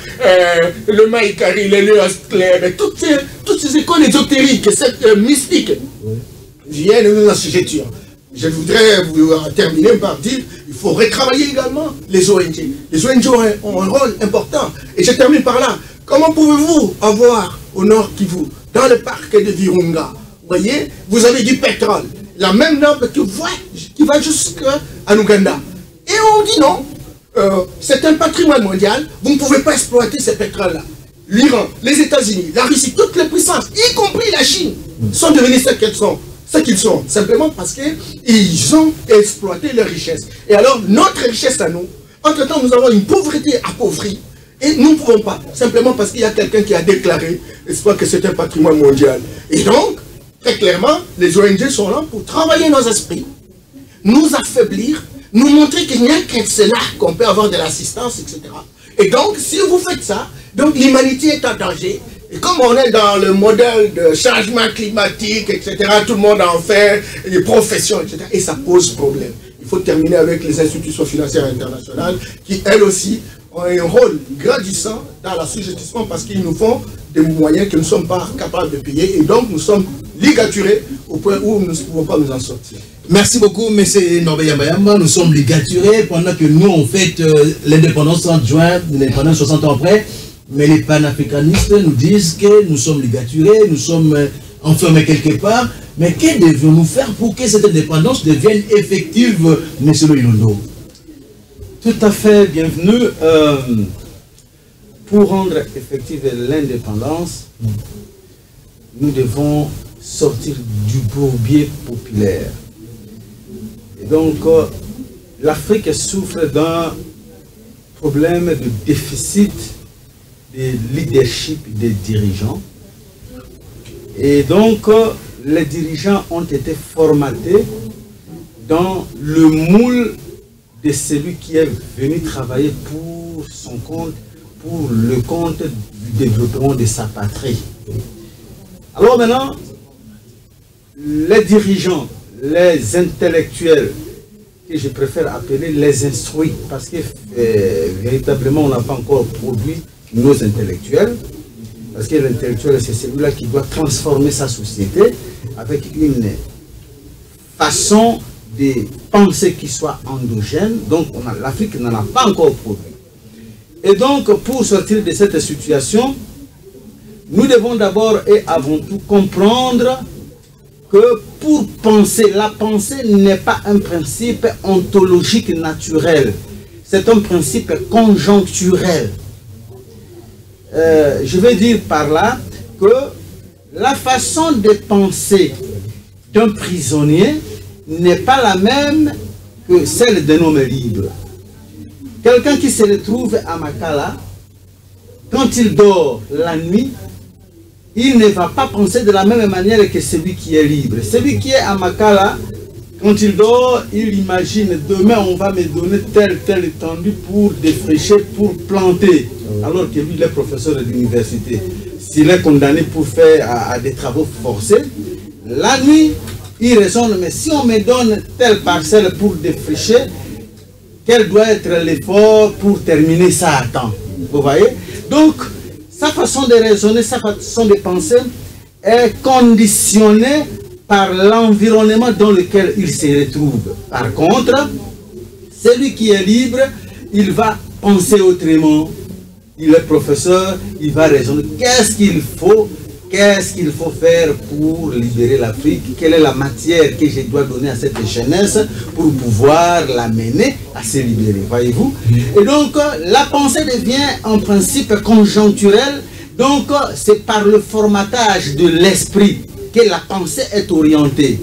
le maïkari, les léosclères, toutes ces écoles ésotériques, cette mystique viennent nous assujettir. Je voudrais vous terminer par dire qu'il faut retravailler également les ONG. Les ONG ont un rôle important. Et je termine par là. Comment pouvez-vous avoir au nord Kivu, dans le parc de Virunga, vous voyez, vous avez du pétrole, la même norme qui va jusqu'à Ouganda. Et on dit non, c'est un patrimoine mondial, vous ne pouvez pas exploiter ce pétrole-là. L'Iran, les États-Unis, la Russie, toutes les puissances, y compris la Chine, sont devenus ce qu'ils sont, simplement parce qu'ils ont exploité leurs richesses. Et alors, notre richesse à nous, entre-temps, nous avons une pauvreté appauvrie, et nous ne pouvons pas, simplement parce qu'il y a quelqu'un qui a déclaré, que c'est un patrimoine mondial. Et donc, très clairement, les ONG sont là pour travailler nos esprits, nous affaiblir, nous montrer qu'il n'y a que cela qu'on peut avoir de l'assistance, etc. Et donc, si vous faites ça, donc l'humanité est en danger. Et comme on est dans le modèle de changement climatique, etc., tout le monde en fait, les professions, etc., et ça pose problème. Il faut terminer avec les institutions financières internationales qui, elles aussi, ont un rôle grandissant dans l'assujettissement parce qu'ils nous font des moyens que nous ne sommes pas capables de payer et donc nous sommes ligaturés au point où nous ne pouvons pas nous en sortir. Merci beaucoup, M. Norbert Yambayamba. Nous sommes ligaturés pendant que nous, on fête l'indépendance 30 juin, l'indépendance 60 ans après. Mais les panafricanistes nous disent que nous sommes ligaturés, nous sommes enfermés quelque part. Mais que devons-nous faire pour que cette indépendance devienne effective, M. Loilondo? Tout à fait bienvenue. Pour rendre effective l'indépendance, nous devons sortir du bourbier populaire. Et donc, l'Afrique souffre d'un problème de déficit de leadership des dirigeants. Et donc, les dirigeants ont été formatés dans le moule de celui qui est venu travailler pour son compte, pour le compte du développement de sa patrie. Alors maintenant, les dirigeants, les intellectuels, que je préfère appeler les instruits, parce que véritablement on n'a pas encore produit nos intellectuels, parce que l'intellectuel c'est celui-là qui doit transformer sa société avec une façon de penser qui soit endogène. Donc l'Afrique n'en a pas encore produit. Et donc pour sortir de cette situation, nous devons d'abord et avant tout comprendre que pour penser, la pensée n'est pas un principe ontologique naturel, c'est un principe conjoncturel. Je veux dire par là que la façon de penser d'un prisonnier n'est pas la même que celle d'un homme libre. Quelqu'un qui se retrouve à Makala, quand il dort la nuit, il ne va pas penser de la même manière que celui qui est libre. Celui qui est à Makala, quand il dort, il imagine, demain on va me donner telle étendue pour défricher, pour planter. Alors que lui, il est professeur de l'université. S'il est condamné pour faire à des travaux forcés, la nuit, il raisonne, mais si on me donne telle parcelle pour défricher, quel doit être l'effort pour terminer ça à temps? Vous voyez? Donc, sa façon de raisonner, sa façon de penser est conditionnée par l'environnement dans lequel il se retrouve. Par contre, celui qui est libre, il va penser autrement. Il est professeur, il va raisonner. Qu'est-ce qu'il faut faire pour libérer l'Afrique? Quelle est la matière que je dois donner à cette jeunesse pour pouvoir l'amener à se libérer, voyez-vous? Et donc, la pensée devient en principe conjoncturelle. Donc, c'est par le formatage de l'esprit que la pensée est orientée.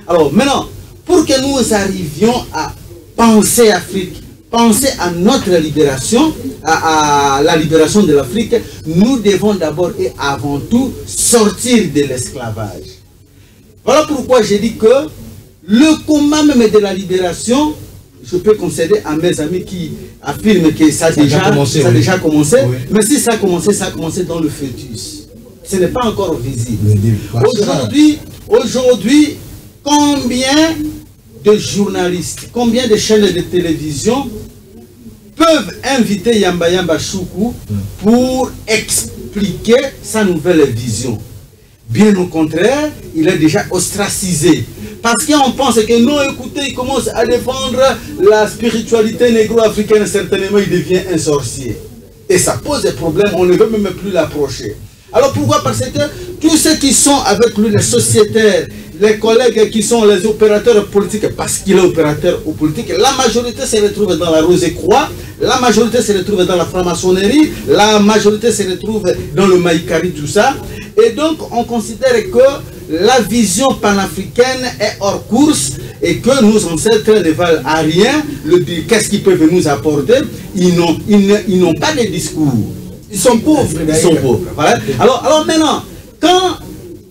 Alors, maintenant, pour que nous arrivions à penser Afrique, penser à notre libération, à la libération de l'Afrique, nous devons d'abord et avant tout sortir de l'esclavage. Voilà pourquoi j'ai dit que le combat même de la libération, je peux concéder à mes amis qui affirment que ça a déjà commencé, oui. Mais si ça a commencé dans le fœtus. Ce n'est pas encore visible. Aujourd'hui, combien de journalistes, combien de chaînes de télévision peuvent inviter Yamba Yamba Choukou pour expliquer sa nouvelle vision? Bien au contraire, il est déjà ostracisé. Parce qu'on pense que non, écoutez, il commence à défendre la spiritualité négro-africaine, certainement il devient un sorcier. Et ça pose des problèmes, on ne veut même plus l'approcher. Alors pourquoi? Parce que tous ceux qui sont avec lui, les sociétaires, les collègues qui sont les opérateurs politiques, parce qu'il est opérateur politique, la majorité se retrouve dans la Rose-Croix, la majorité se retrouve dans la franc-maçonnerie, la majorité se retrouve dans le Maïkari, tout ça. Et donc on considère que la vision panafricaine est hors course et que nos ancêtres ne valent à rien. Qu'est-ce qu'ils peuvent nous apporter? Ils n'ont pas de discours. Ils sont pauvres. Ils sont pauvres. Voilà. Alors maintenant, quand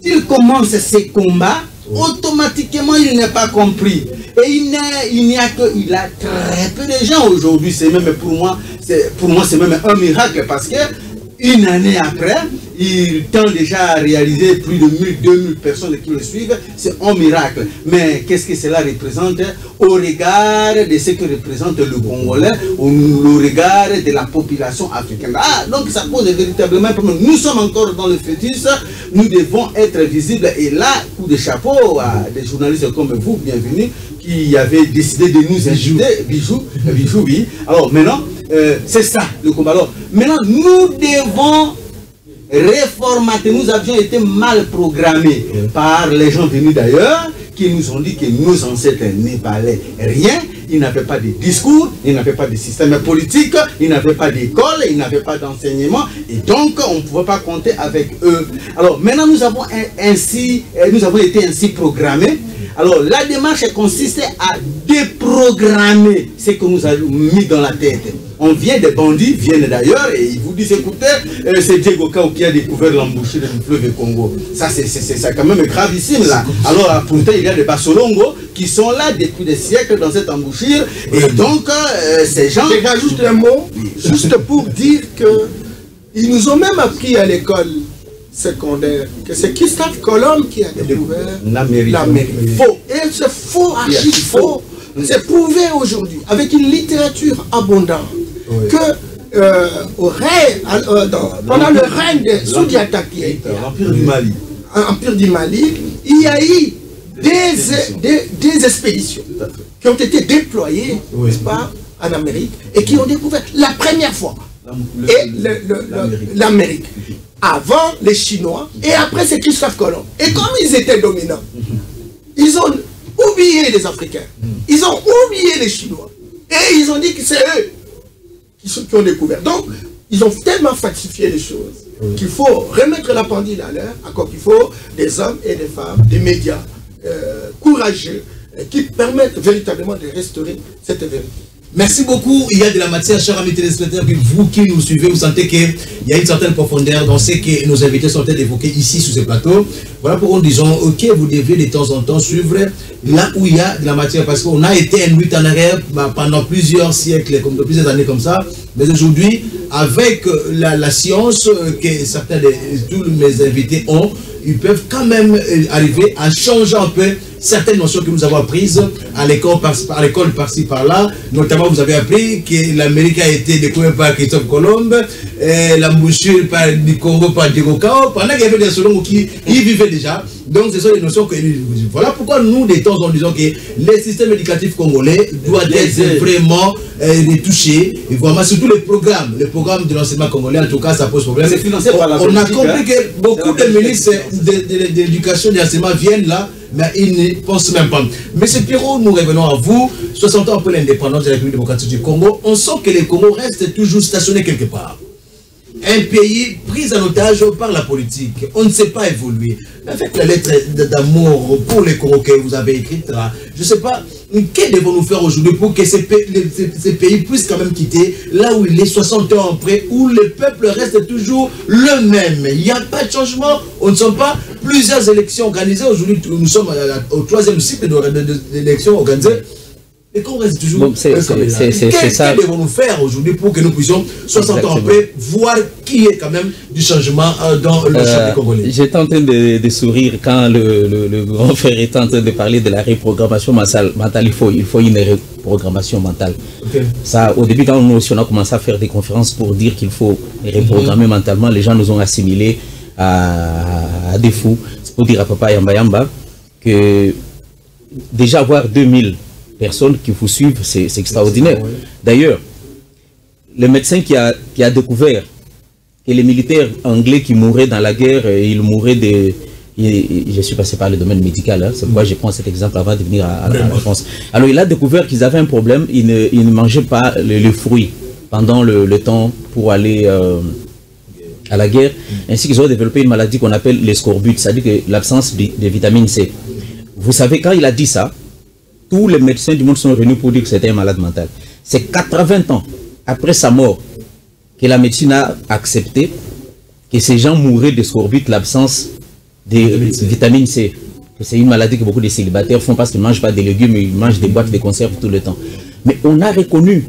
il commence ces combats, automatiquement il n'est pas compris. Et il a très peu de gens aujourd'hui. C'est même pour moi c'est même un miracle parce que une année après, il tend déjà à réaliser plus de 1000-2000 personnes qui le suivent. C'est un miracle. Mais qu'est-ce que cela représente au regard de ce que représente le Congolais, au regard de la population africaine? Ah, donc ça pose véritablement un problème. Nous sommes encore dans le fœtus, nous devons être visibles. Et là, coup de chapeau à des journalistes comme vous, bienvenue, qui avaient décidé de nous inviter. Bijou, oui. Alors maintenant, c'est ça le combat. Alors maintenant, nous devons réformater. Nous avions été mal programmés par les gens venus d'ailleurs qui nous ont dit que nos ancêtres ne valaient rien. Ils n'avaient pas de discours, ils n'avaient pas de système politique, ils n'avaient pas d'école, ils n'avaient pas d'enseignement et donc on ne pouvait pas compter avec eux. Alors maintenant nous avons été ainsi programmés. Alors la démarche consiste à déprogrammer ce que nous avons mis dans la tête. On vient des bandits, viennent d'ailleurs et ils vous disent écoutez, c'est Diego Kao qui a découvert l'embouchure du fleuve Congo. Ça c'est quand même gravissime là. Alors pourtant il y a des Bassolongo qui sont là depuis des siècles dans cette embouchure et donc ces gens... Je rajoute un mot juste pour dire que ils nous ont même appris à l'école secondaire que c'est Christophe Colomb qui a découvert l'Amérique. Faux. Et c'est faux, archi faux. C'est prouvé aujourd'hui avec une littérature abondante que pendant le règne de Soudiata l'Empire du Mali. Empire du Mali, il y a eu des expéditions qui ont été déployées, n'est-ce pas, en Amérique et qui ont découvert la première fois l'Amérique. Avant les Chinois et après c'est Christophe Colomb. Et comme ils étaient dominants, ils ont oublié les Africains, ils ont oublié les Chinois et ils ont dit que c'est eux qui ont découvert. Donc ils ont tellement falsifié les choses qu'il faut remettre la pendule à l'heure, encore qu'il faut des hommes et des femmes, des médias courageux qui permettent véritablement de restaurer cette vérité. Merci beaucoup. Il y a de la matière, chers amis téléspectateurs, vous qui nous suivez, vous sentez qu'il y a une certaine profondeur dans ce que nos invités sont en train d'évoquer ici sur ce plateau. Voilà pourquoi nous disons, ok, vous devez de temps en temps suivre là où il y a de la matière, parce qu'on a été un lutte en arrière pendant plusieurs siècles, comme plusieurs années comme ça. Mais aujourd'hui, avec la science que certains de tous mes invités ont, ils peuvent quand même arriver à changer un peu certaines notions que nous avons apprises à l'école par-ci par-là. Notamment, vous avez appris que l'Amérique a été découverte par Christophe Colomb, l'embouchure par du Congo par Diego Cao, pendant qu'il y avait des Solons qui y vivaient déjà. Donc, ce sont des notions que voilà pourquoi nous, des temps, nous disons que le système éducatif congolais doit être vraiment retouché. Et vraiment, surtout le programme de l'enseignement congolais, en tout cas, ça pose problème. C'est financé par la politique. On a compris que beaucoup de ministres de l'éducation et de l'enseignement viennent là, mais ils ne pensent même pas. Monsieur Pierrot, nous revenons à vous. 60 ans après l'indépendance de la République démocratique du Congo, on sent que le Congo reste toujours stationné quelque part. Un pays pris en otage par la politique. On ne sait pas évoluer. Avec la lettre d'amour pour les Congo que vous avez écrite là, je ne sais pas, que devons-nous faire aujourd'hui pour que ces pays puissent quand même quitter là où il est 60 ans après, où le peuple reste toujours le même. Il n'y a pas de changement. On ne sont pas plusieurs élections organisées. Aujourd'hui, nous sommes au 3e cycle d'élections organisées. Et qu'on reste toujours bon, c'est ça. Que devons-nous faire aujourd'hui pour que nous puissions, 60 ans après, voir qu'il y ait quand même du changement dans le champ congolais? J'étais en train de sourire quand le grand frère était en train de parler de la reprogrammation mentale. Il faut une reprogrammation mentale. Okay. Ça, au début, quand on a commencé à faire des conférences pour dire qu'il faut reprogrammer mentalement, les gens nous ont assimilés à des fous. C'est pour dire à Papa Yamba Yamba que déjà avoir 2000 personnes qui vous suivent, c'est extraordinaire. Oui. D'ailleurs, le médecin qui a découvert que les militaires anglais qui mouraient dans la guerre, ils mouraient de... Je suis passé par le domaine médical, hein, c'est pourquoi je prends cet exemple avant de venir à la France. Alors, il a découvert qu'ils avaient un problème, ils ne mangeaient pas les fruits pendant le temps pour aller à la guerre, ainsi qu'ils ont développé une maladie qu'on appelle les scorbut, c'est-à-dire que l'absence de vitamine C. Vous savez, quand il a dit ça, tous les médecins du monde sont venus pour dire que c'était un malade mental. C'est 80 ans après sa mort que la médecine a accepté que ces gens mouraient de scorbut, l'absence de vitamine C. C'est une maladie que beaucoup de célibataires font parce qu'ils ne mangent pas des légumes, ils mangent des boîtes de conserve tout le temps. Mais on a reconnu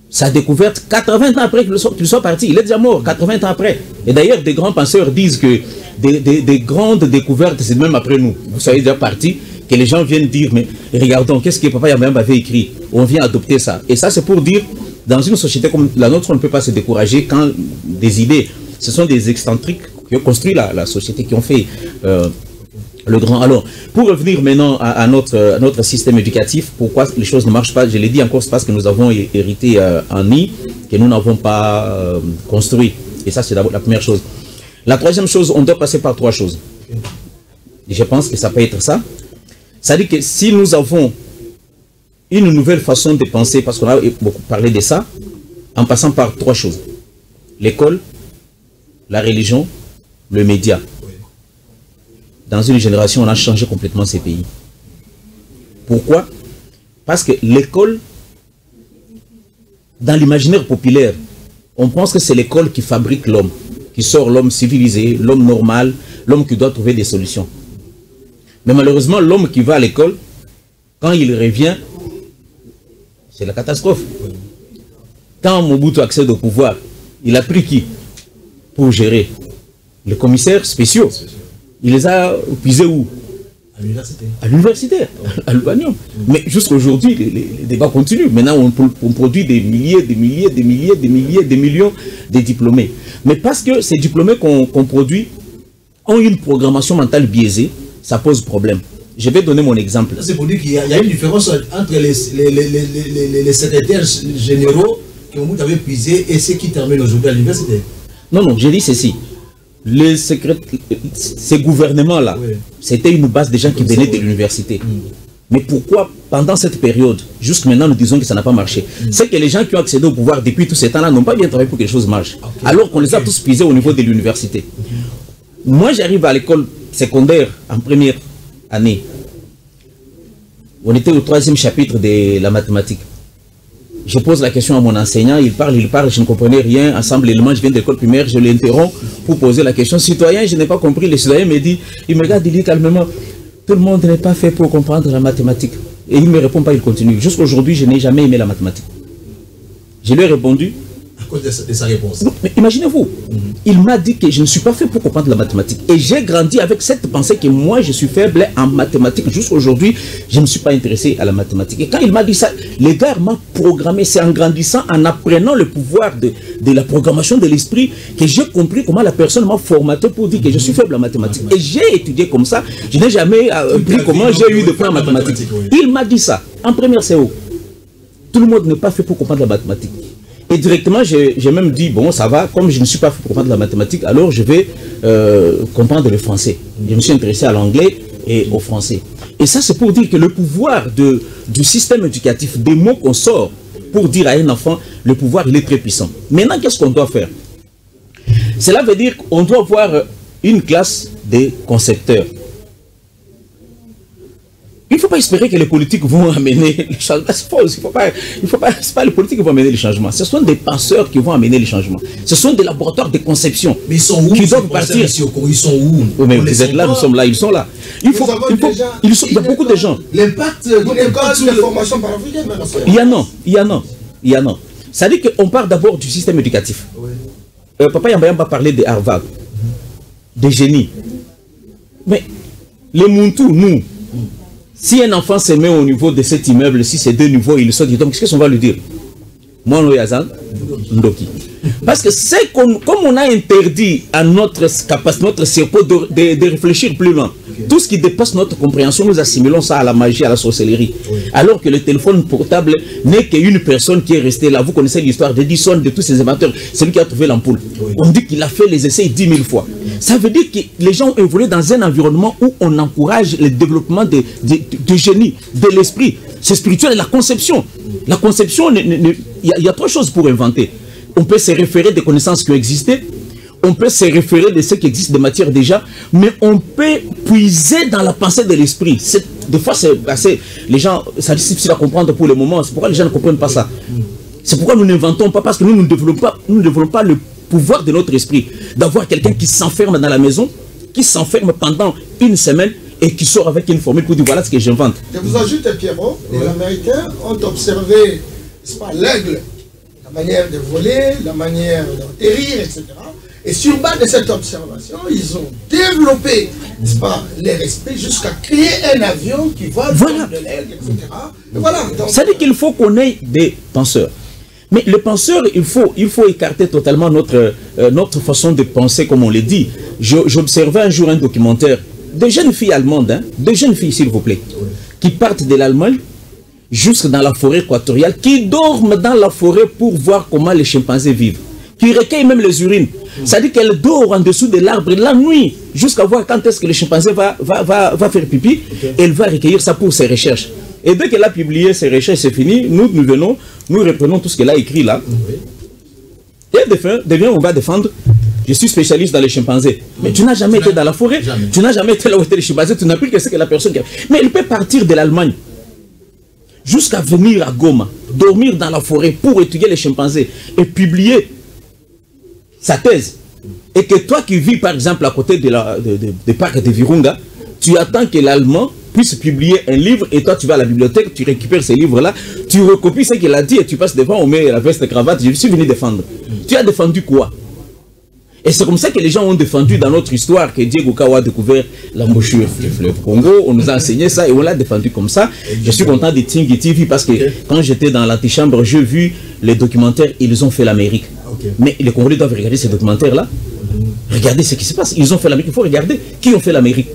sa découverte 80 ans après qu'il soit parti. Il est déjà mort 80 ans après. Et d'ailleurs, des grands penseurs disent que des grandes découvertes, c'est même après nous. Vous soyez déjà parti. Que les gens viennent dire, mais regardons, qu'est-ce que Papa Yamba avait écrit? On vient adopter ça. Et ça, c'est pour dire, dans une société comme la nôtre, on ne peut pas se décourager quand des idées, ce sont des excentriques qui ont construit la société, qui ont fait le grand. Alors, pour revenir maintenant à notre système éducatif, pourquoi les choses ne marchent pas? Je l'ai dit encore, c'est parce que nous avons hérité un nid que nous n'avons pas construit. Et ça, c'est la première chose. La troisième chose, on doit passer par trois choses. Et je pense que ça peut être ça. C'est-à-dire que si nous avons une nouvelle façon de penser, parce qu'on a beaucoup parlé de ça, en passant par trois choses. L'école, la religion, le média. Dans une génération, on a changé complètement ces pays. Pourquoi? Parce que l'école, dans l'imaginaire populaire, on pense que c'est l'école qui fabrique l'homme, qui sort l'homme civilisé, l'homme normal, l'homme qui doit trouver des solutions. Mais malheureusement, l'homme qui va à l'école, quand il revient, c'est la catastrophe. Quand Mobutu accède au pouvoir, il a pris qui pour gérer? Les commissaires spéciaux. Il les a puisés où? À l'université. À l'université, à l'Urbanium. Mais jusqu'aujourd'hui, les débats continuent. Maintenant, on produit des milliers, des milliers, des milliers, des milliers, des millions de diplômés. Mais parce que ces diplômés qu'on produit ont une programmation mentale biaisée, ça pose problème. Je vais donner mon exemple. C'est pour dire qu'il y a une différence entre les secrétaires généraux que vous avez puisés et ceux qui terminent aujourd'hui à l'université. Non, non, j'ai dit ceci. Ces gouvernements-là, oui, c'était une base de gens qui venaient de l'université. Mais pourquoi, pendant cette période, jusqu'à maintenant, nous disons que ça n'a pas marché? C'est que les gens qui ont accédé au pouvoir depuis tout ce temps-là n'ont pas bien travaillé pour que les choses marchent. Alors qu'on les a tous puisés au niveau de l'université. Moi, j'arrive à l'école secondaire en première année. On était au 3e chapitre de la mathématique. Je pose la question à mon enseignant, il parle, je ne comprenais rien. Ensemble, je viens de l'école primaire, je l'interromps pour poser la question. Citoyen, je n'ai pas compris. Le citoyen me dit, il me regarde, il dit calmement, tout le monde n'est pas fait pour comprendre la mathématique. Et il ne me répond pas, il continue. Jusqu'à aujourd'hui, je n'ai jamais aimé la mathématique. Je lui ai répondu. À cause de sa réponse. Mais imaginez-vous, il m'a dit que je ne suis pas fait pour comprendre la mathématique. Et j'ai grandi avec cette pensée que moi, je suis faible en mathématiques. Jusqu'à aujourd'hui, je ne me suis pas intéressé à la mathématique. Et quand il m'a dit ça, les gars m'ont programmé. C'est en grandissant, en apprenant le pouvoir de la programmation de l'esprit, que j'ai compris comment la personne m'a formaté pour dire que je suis faible en mathématiques. Et j'ai étudié comme ça. Je n'ai jamais appris comment j'ai eu de points en mathématiques. Il m'a dit ça, en première CO. Tout le monde n'est pas fait pour comprendre la mathématique. Et directement, j'ai même dit, bon, ça va, comme je ne suis pas fait pour comprendre la mathématique, alors je vais comprendre le français. Je me suis intéressé à l'anglais et au français. Et ça, c'est pour dire que le pouvoir du système éducatif, des mots qu'on sort pour dire à un enfant, le pouvoir, il est très puissant. Maintenant, qu'est-ce qu'on doit faire? Cela veut dire qu'on doit avoir une classe de concepteurs. Il ne faut pas espérer que les politiques vont amener les changements. C'est faux. C'est pas les politiques qui vont amener les changements. Ce sont des penseurs qui vont amener les changements. Ce sont des laboratoires de conception. Mais ils sont où? Qui doivent partir. Ils sont où? Oui, mais vous êtes là, nous sommes là, ils sont là. Il y a beaucoup de gens. L'impact de formation panafricaine. Il y en a. Ça dit qu'on part d'abord du système éducatif. Papa Yamba parlait de Harvard, des génies. Mais les Muntu, nous, si un enfant se met au niveau de cet immeuble, si c'est 2 niveaux, il saute, donc qu'est-ce qu'on va lui dire? Moi, Ndoki. Parce que c'est comme on a interdit à notre capacité, notre cerveau de réfléchir plus loin. Tout ce qui dépasse notre compréhension, nous assimilons ça à la magie, à la sorcellerie. Alors que le téléphone portable n'est qu'une personne qui est restée là. Vous connaissez l'histoire d'Edison, de tous ces inventeurs. C'est lui qui a trouvé l'ampoule. On dit qu'il a fait les essais 10 000 fois. Ça veut dire que les gens ont évolué dans un environnement où on encourage le développement de génie, de l'esprit. C'est spirituel, la conception. La conception, il y a 3 choses pour inventer. On peut se référer des connaissances qui ont existé, on peut se référer de ce qui existe de matière déjà, mais on peut puiser dans la pensée de l'esprit. Des fois, les gens, c'est difficile à comprendre pour le moment. C'est pourquoi les gens ne comprennent pas ça. C'est pourquoi nous n'inventons pas, parce que nous ne développons pas le pouvoir de notre esprit. D'avoir quelqu'un qui s'enferme dans la maison, qui s'enferme pendant une semaine et qui sort avec une formule pour dire voilà ce que j'invente. Je vous ajoute, Pierrot, les Américains ont observé, n'est-ce pas, l'aigle, la manière de voler, la manière d'atterrir, etc. Et sur base de cette observation, ils ont développé, n'est-ce pas, leur esprit jusqu'à créer un avion qui vole de l'aigle, etc. Et voilà. Ça dit qu'il faut qu'on ait des penseurs. Mais le penseur, il faut écarter totalement notre façon de penser, comme on le dit. J'observais un jour un documentaire de jeunes filles allemandes, de jeunes filles s'il vous plaît, qui partent de l'Allemagne jusque dans la forêt équatoriale, qui dorment dans la forêt pour voir comment les chimpanzés vivent, qui recueillent même les urines. Ça dit qu'elles dorment en dessous de l'arbre la nuit, jusqu'à voir quand est-ce que le chimpanzé va faire pipi, et elle va recueillir ça pour ses recherches. Et dès qu'elle a publié ses recherches, c'est fini, nous reprenons tout ce qu'elle a écrit là, et on va défendre. Je suis spécialiste dans les chimpanzés. Mais tu n'as jamais été dans la forêt, tu n'as jamais été là où étaient les chimpanzés, tu n'as plus que ce que la personne qui a. Mais elle peut partir de l'Allemagne jusqu'à venir à Goma, dormir dans la forêt pour étudier les chimpanzés et publier sa thèse. Et que toi qui vis par exemple à côté des parcs de Virunga, tu attends que l'Allemand puisse publier un livre et toi tu vas à la bibliothèque, tu récupères ces livres-là, tu recopies ce qu'il a dit et tu passes devant, on met la veste et cravate, je suis venu défendre. Tu as défendu quoi? Et c'est comme ça que les gens ont défendu dans notre histoire que Diego Kawa a découvert l'embouchure du fleuve Congo. On nous a enseigné ça et on l'a défendu comme ça. Je suis content de Tingui TV parce que quand j'étais dans l'antichambre, j'ai vu les documentaires, ils ont fait l'Amérique. Mais les Congolais doivent regarder ces documentaires-là. Regardez ce qui se passe. Ils ont fait l'Amérique. Il faut regarder qui ont fait l'Amérique.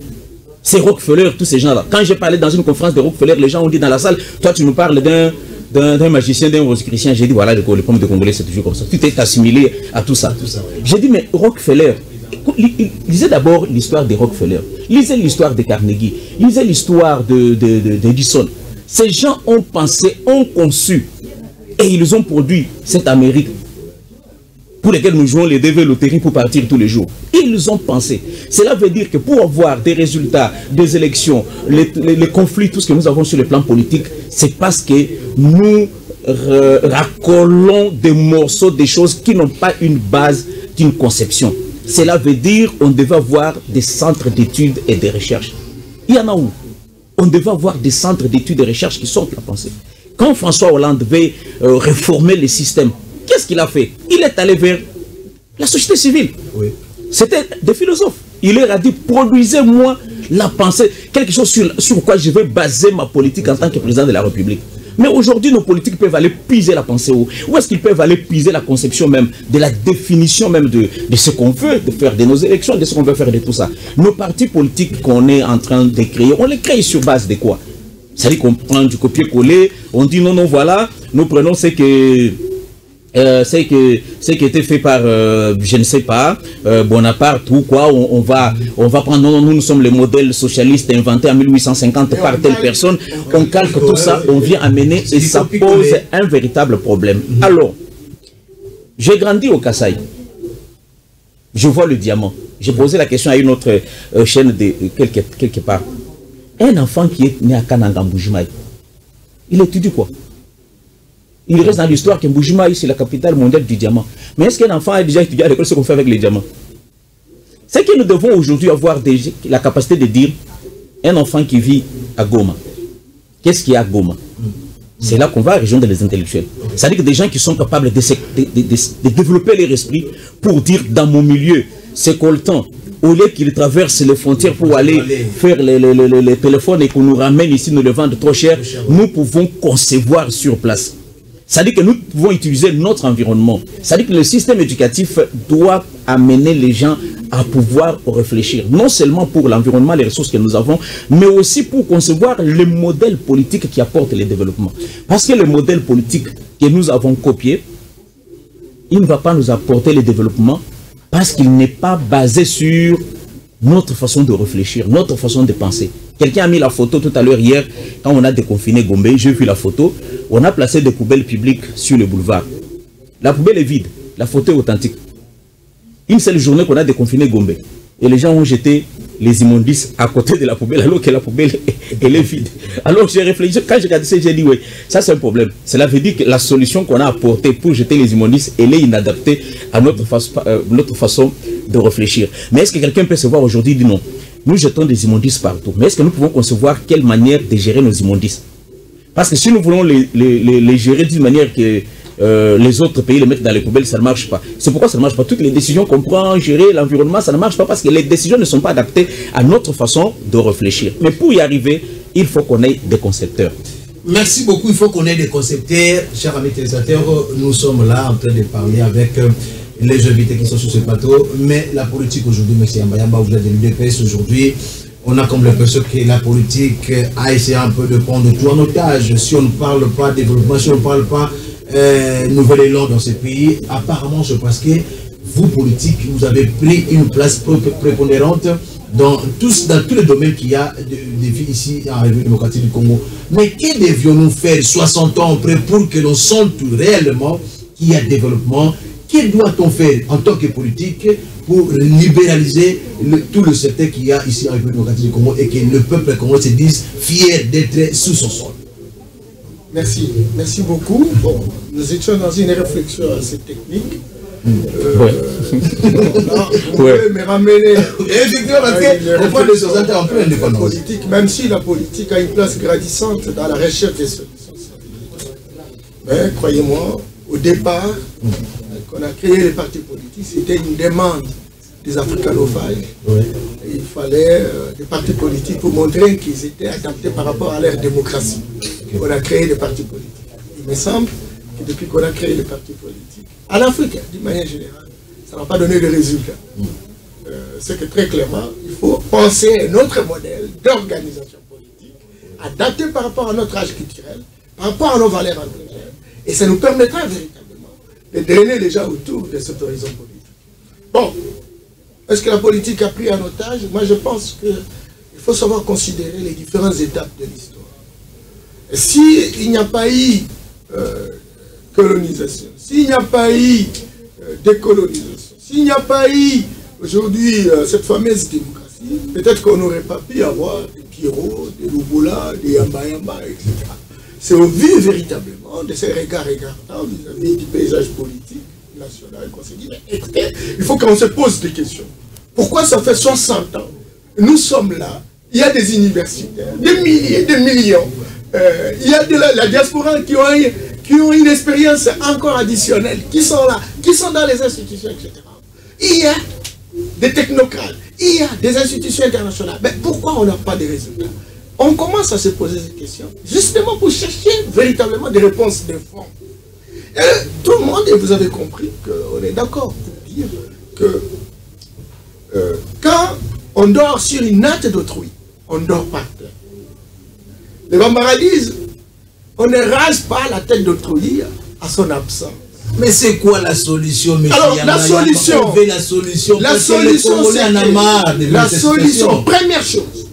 C'est Rockefeller, tous ces gens-là. Quand j'ai parlé dans une conférence de Rockefeller, les gens ont dit dans la salle, toi tu nous parles d'un magicien, d'un rosicrucien. J'ai dit voilà, le problème de Congolais c'est toujours comme ça. Tout est assimilé à tout ça. J'ai dit mais Rockefeller, lisez d'abord l'histoire de Rockefeller, lisez l'histoire de Carnegie, lisez l'histoire d'Edison. Ces gens ont pensé, ont conçu et ils ont produit cette Amérique pour lesquels nous jouons les DV loteries pour partir tous les jours. Ils ont pensé. Cela veut dire que pour avoir des résultats, des élections, les conflits, tout ce que nous avons sur le plan politique, c'est parce que nous raccolons des morceaux, des choses qui n'ont pas une base d'une conception. Cela veut dire qu'on devait avoir des centres d'études et de recherche. Il y en a où? On devait avoir des centres d'études et de recherche qui sont la pensée. Quand François Hollande devait réformer le système, qu'est-ce qu'il a fait? Il est allé vers la société civile. Oui. C'était des philosophes. Il leur a dit, produisez-moi la pensée, quelque chose sur quoi je vais baser ma politique en tant que président de la République. Mais aujourd'hui, nos politiques peuvent aller puiser la pensée où? Où est-ce qu'ils peuvent aller puiser la conception même, de la définition même de ce qu'on veut de faire de nos élections, de ce qu'on veut faire de tout ça? Nos partis politiques qu'on est en train de créer, on les crée sur base de quoi? C'est-à-dire qu'on prend du copier-coller, on dit non, non, voilà, nous prenons ce qui était fait par, je ne sais pas, Bonaparte ou quoi, on va prendre, non, nous sommes les modèles socialistes inventés en 1850 par telle personne, on calque tout ça, on vient amener et ça pose un véritable problème. Alors, j'ai grandi au Kasaï, je vois le diamant, j'ai posé la question à une autre chaîne de quelque part. Un enfant qui est né à Kananga Mbujimaï, il étudie quoi? Il reste dans l'histoire que Mbujimaï, c'est la capitale mondiale du diamant. Mais est-ce qu'un enfant a déjà étudié à l'école ce qu'on fait avec les diamants? C'est que nous devons aujourd'hui avoir la capacité de dire un enfant qui vit à Goma. Qu'est-ce qu'il y a à Goma? C'est là qu'on va rejoindre les intellectuels. C'est-à-dire que des gens qui sont capables de développer leur esprit pour dire dans mon milieu, c'est coltant. Au lieu qu'ils traversent les frontières pour aller faire les téléphones et qu'on nous ramène ici, nous le vendent trop cher, nous pouvons concevoir sur place. C'est-à-dire que nous pouvons utiliser notre environnement. C'est-à-dire que le système éducatif doit amener les gens à pouvoir réfléchir, non seulement pour l'environnement, les ressources que nous avons, mais aussi pour concevoir le modèle politique qui apporte le développement. Parce que le modèle politique que nous avons copié, il ne va pas nous apporter le développement parce qu'il n'est pas basé sur notre façon de réfléchir, notre façon de penser. Quelqu'un a mis la photo tout à l'heure hier, quand on a déconfiné Gombe, j'ai vu la photo, on a placé des poubelles publiques sur le boulevard. La poubelle est vide, la photo est authentique. Une seule journée qu'on a déconfiné Gombe, et les gens ont jeté les immondices à côté de la poubelle, alors que la poubelle, elle est vide. Alors j'ai réfléchi, quand j'ai regardé ça, j'ai dit, oui, ça c'est un problème. Cela veut dire que la solution qu'on a apportée pour jeter les immondices, elle est inadaptée à notre façon de réfléchir. Mais est-ce que quelqu'un peut se voir aujourd'hui et dire non, nous jetons des immondices partout, mais est-ce que nous pouvons concevoir quelle manière de gérer nos immondices? Parce que si nous voulons les gérer d'une manière que les autres pays les mettent dans les poubelles, ça ne marche pas. C'est pourquoi ça ne marche pas. Toutes les décisions qu'on prend, gérer l'environnement, ça ne marche pas parce que les décisions ne sont pas adaptées à notre façon de réfléchir. Mais pour y arriver, il faut qu'on ait des concepteurs. Merci beaucoup, il faut qu'on ait des concepteurs. Chers amis téléspectateurs, nous sommes là en train de parler avec les invités qui sont sur ce plateau. Mais la politique aujourd'hui, M. Yamba, vous êtes de l'UDPS aujourd'hui. On a comme l'impression que la politique a essayé un peu de prendre tout en otage. Si on ne parle pas de développement, si on ne parle pas nouvel élan dans ce pays, apparemment c'est parce que vous, politiques, vous avez pris une place prépondérante dans tous les domaines qu'il y a de vie ici en République démocratique du Congo. Mais que devions-nous faire 60 ans après pour que l'on sente réellement qu'il y a développement? Que doit-on faire en tant que politique pour libéraliser tout le secteur qu'il y a ici en République démocratique du Congo et que le peuple congolais se dise fier d'être sous son sol? Merci, merci beaucoup. Bon, nous étions dans une réflexion assez technique. Vous pouvez me ramener la politique, même si la politique a une place grandissante dans la recherche des solutions. Mais croyez-moi, au départ, qu'on a créé les partis politiques, c'était une demande des africanophages. Il fallait des partis politiques pour montrer qu'ils étaient adaptés par rapport à leur démocratie. On a créé des partis politiques. Il me semble que depuis qu'on a créé les partis politiques, en Afrique, d'une manière générale, ça n'a pas donné de résultats. C'est que très clairement, il faut penser à un autre modèle d'organisation politique, adapté par rapport à notre âge culturel, par rapport à nos valeurs intégrales. Et ça nous permettra véritablement de drainer les gens autour de cet horizon politique. Bon, est-ce que la politique a pris en otage? Moi, je pense qu'il faut savoir considérer les différentes étapes de l'histoire. S'il n'y a pas eu colonisation, s'il n'y a pas eu décolonisation, s'il n'y a pas eu aujourd'hui cette fameuse démocratie, peut-être qu'on n'aurait pas pu avoir des Pierrot, des Lubola, des Yamba Yamba, etc. C'est au vu véritablement de ces regards regardants vis-à-vis du paysage politique national qu'on s'est dit, mais écoutez, il faut qu'on se pose des questions. Pourquoi ça fait 60 ans? Nous sommes là, il y a des universitaires, des milliers, des millions, il y a de la diaspora qui ont une expérience encore additionnelle, qui sont là, qui sont dans les institutions, etc. Il y a des technocrates, il y a des institutions internationales. Mais pourquoi on n'a pas de résultats? On commence à se poser ces questions, justement pour chercher véritablement des réponses de fond. Et tout le monde, et vous avez compris qu'on est d'accord pour dire que quand on dort sur une natte d'autrui, on dort par terre. Les Bambara disent, on ne rase pas la tête d'autrui à son absence. Mais c'est quoi la solution, monsieur? Alors, la solution, première chose,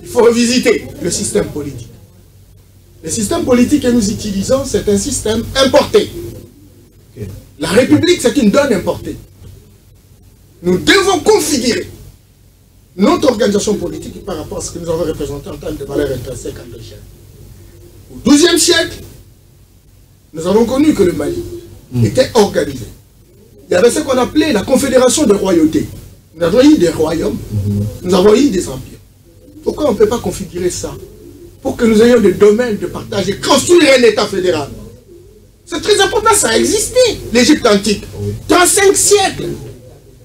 il faut revisiter le système politique. Le système politique que nous utilisons, c'est un système importé. La République, c'est une donne importée. Nous devons configurer notre organisation politique par rapport à ce que nous avons représenté en termes de valeurs intrinsèques à l'échelle. Au XIIe siècle, nous avons connu que le Mali était organisé. Il y avait ce qu'on appelait la confédération de royautés. Nous avons eu des royaumes, nous avons eu des empires. Pourquoi on ne peut pas configurer ça pour que nous ayons des domaines de partage et construire un État fédéral? C'est très important, ça a existé, l'Égypte antique. 35 siècles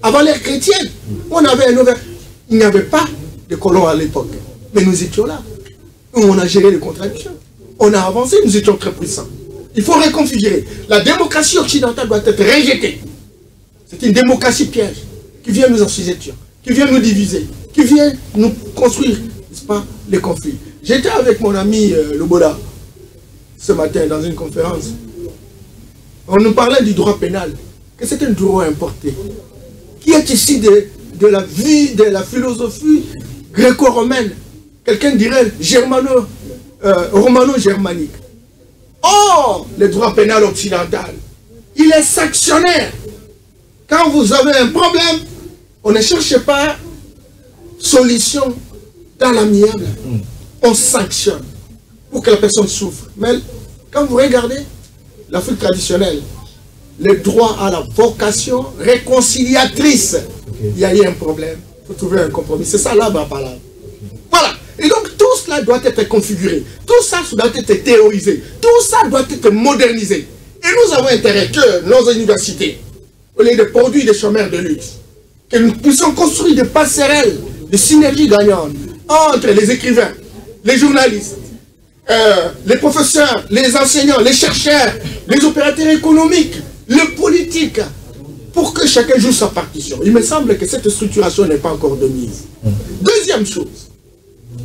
avant l'ère chrétienne, on avait un ouvert. Il n'y avait pas de colons à l'époque. Mais nous étions là. On a géré les contradictions. On a avancé, nous étions très puissants. Il faut reconfigurer. La démocratie occidentale doit être rejetée. C'est une démocratie piège qui vient nous assujettir, qui vient nous diviser, qui vient nous construire, n'est-ce pas, les conflits. J'étais avec mon ami Lobola ce matin dans une conférence. On nous parlait du droit pénal, que c'est un droit importé, qui est ici de la vie, de la philosophie gréco-romaine. Quelqu'un dirait romano-germanique. Or, le droit pénal occidental, il est sanctionnaire. Quand vous avez un problème, on ne cherche pas solution dans l'amiable. On sanctionne pour que la personne souffre. Mais quand vous regardez l'Afrique traditionnelle, le droit à la vocation réconciliatrice, il y a eu un problème. Il faut trouver un compromis. C'est ça là-bas par là. Voilà. Et donc tout cela doit être configuré. Tout ça doit être théorisé. Tout ça doit être modernisé. Et nous avons intérêt que nos universités, au lieu de produire des chômeurs de luxe, que nous puissions construire des passerelles de synergie gagnante entre les écrivains, les journalistes, les professeurs, les enseignants, les chercheurs, les opérateurs économiques, les politiques, pour que chacun joue sa partition. Il me semble que cette structuration n'est pas encore de mise. Deuxième chose,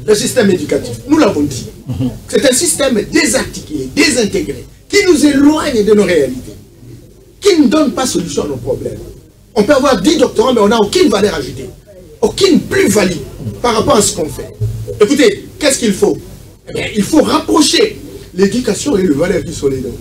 le système éducatif. Nous l'avons dit. C'est un système désarticulé, désintégré, qui nous éloigne de nos réalités, qui ne donne pas solution à nos problèmes. On peut avoir 10 doctorants, mais on n'a aucune valeur ajoutée, aucune plus-value par rapport à ce qu'on fait. Écoutez, qu'est-ce qu'il faut? Eh bien, il faut rapprocher l'éducation et le valeur qui sont les deux.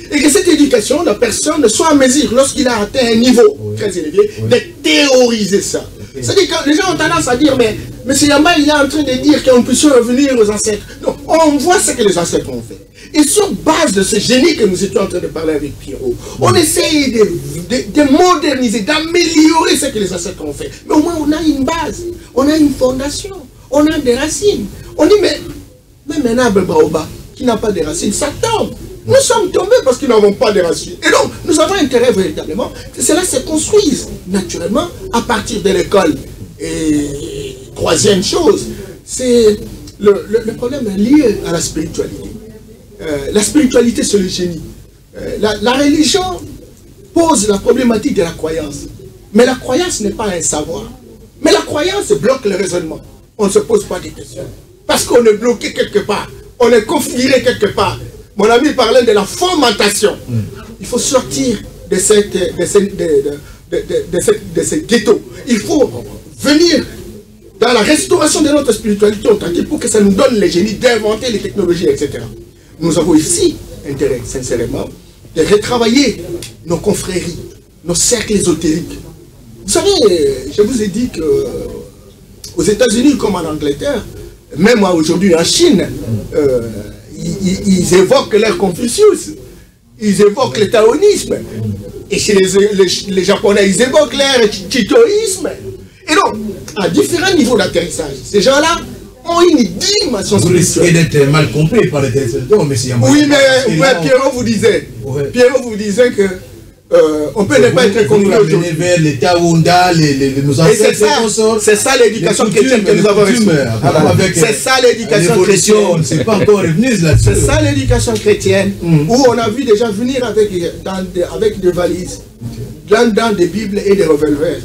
Et que cette éducation, la personne soit en mesure, lorsqu'il a atteint un niveau très élevé, de théoriser ça. C'est-à-dire que les gens ont tendance à dire, mais M. Yamba, il est en train de dire qu'on puisse revenir aux ancêtres. Non, on voit ce que les ancêtres ont fait. Et sur base de ce génie que nous étions en train de parler avec Pierrot, on essaye de moderniser, d'améliorer ce que les ancêtres ont fait. Mais au moins, on a une base, on a une fondation, on a des racines. On dit, mais même un arbre baobab qui n'a pas de racines, ça tombe. Nous sommes tombés parce que nous n'avons pas de racines. Et donc, nous avons intérêt véritablement que cela se construise naturellement à partir de l'école. Et troisième chose, c'est le problème lié à la spiritualité. La spiritualité, c'est le génie. La religion pose la problématique de la croyance. Mais la croyance n'est pas un savoir. Mais la croyance bloque le raisonnement. On ne se pose pas de questions. Parce qu'on est bloqué quelque part. On est configuré quelque part. Mon ami parlait de la fomentation. Il faut sortir de ces ghettos. Il faut venir dans la restauration de notre spiritualité authentique pour que ça nous donne les génies d'inventer les technologies, etc. Nous avons ici intérêt, sincèrement, de retravailler nos confréries, nos cercles ésotériques. Vous savez, je vous ai dit qu'aux États-Unis comme en Angleterre, Même aujourd'hui en Chine, ils évoquent leur Confucius, ils évoquent le taoïsme. Et chez les Japonais, ils évoquent leur chitoïsme. Et donc, à différents niveaux d'atterrissage, ces gens-là ont une dimension spirituelle. Vous risquez d'être mal compris par les téléspectateurs, mais c'est un oui, mais Pierrot vous disait, que on peut ne pas être compris aujourd'hui. Vers les Taounda, nos ancêtres, c'est ça l'éducation chrétienne que nous avons reçue. C'est ça l'éducation chrétienne. C'est pas encore revenu là-dessus. C'est ça l'éducation chrétienne où on a vu des gens venir avec des valises, dans des Bibles et des revolvers.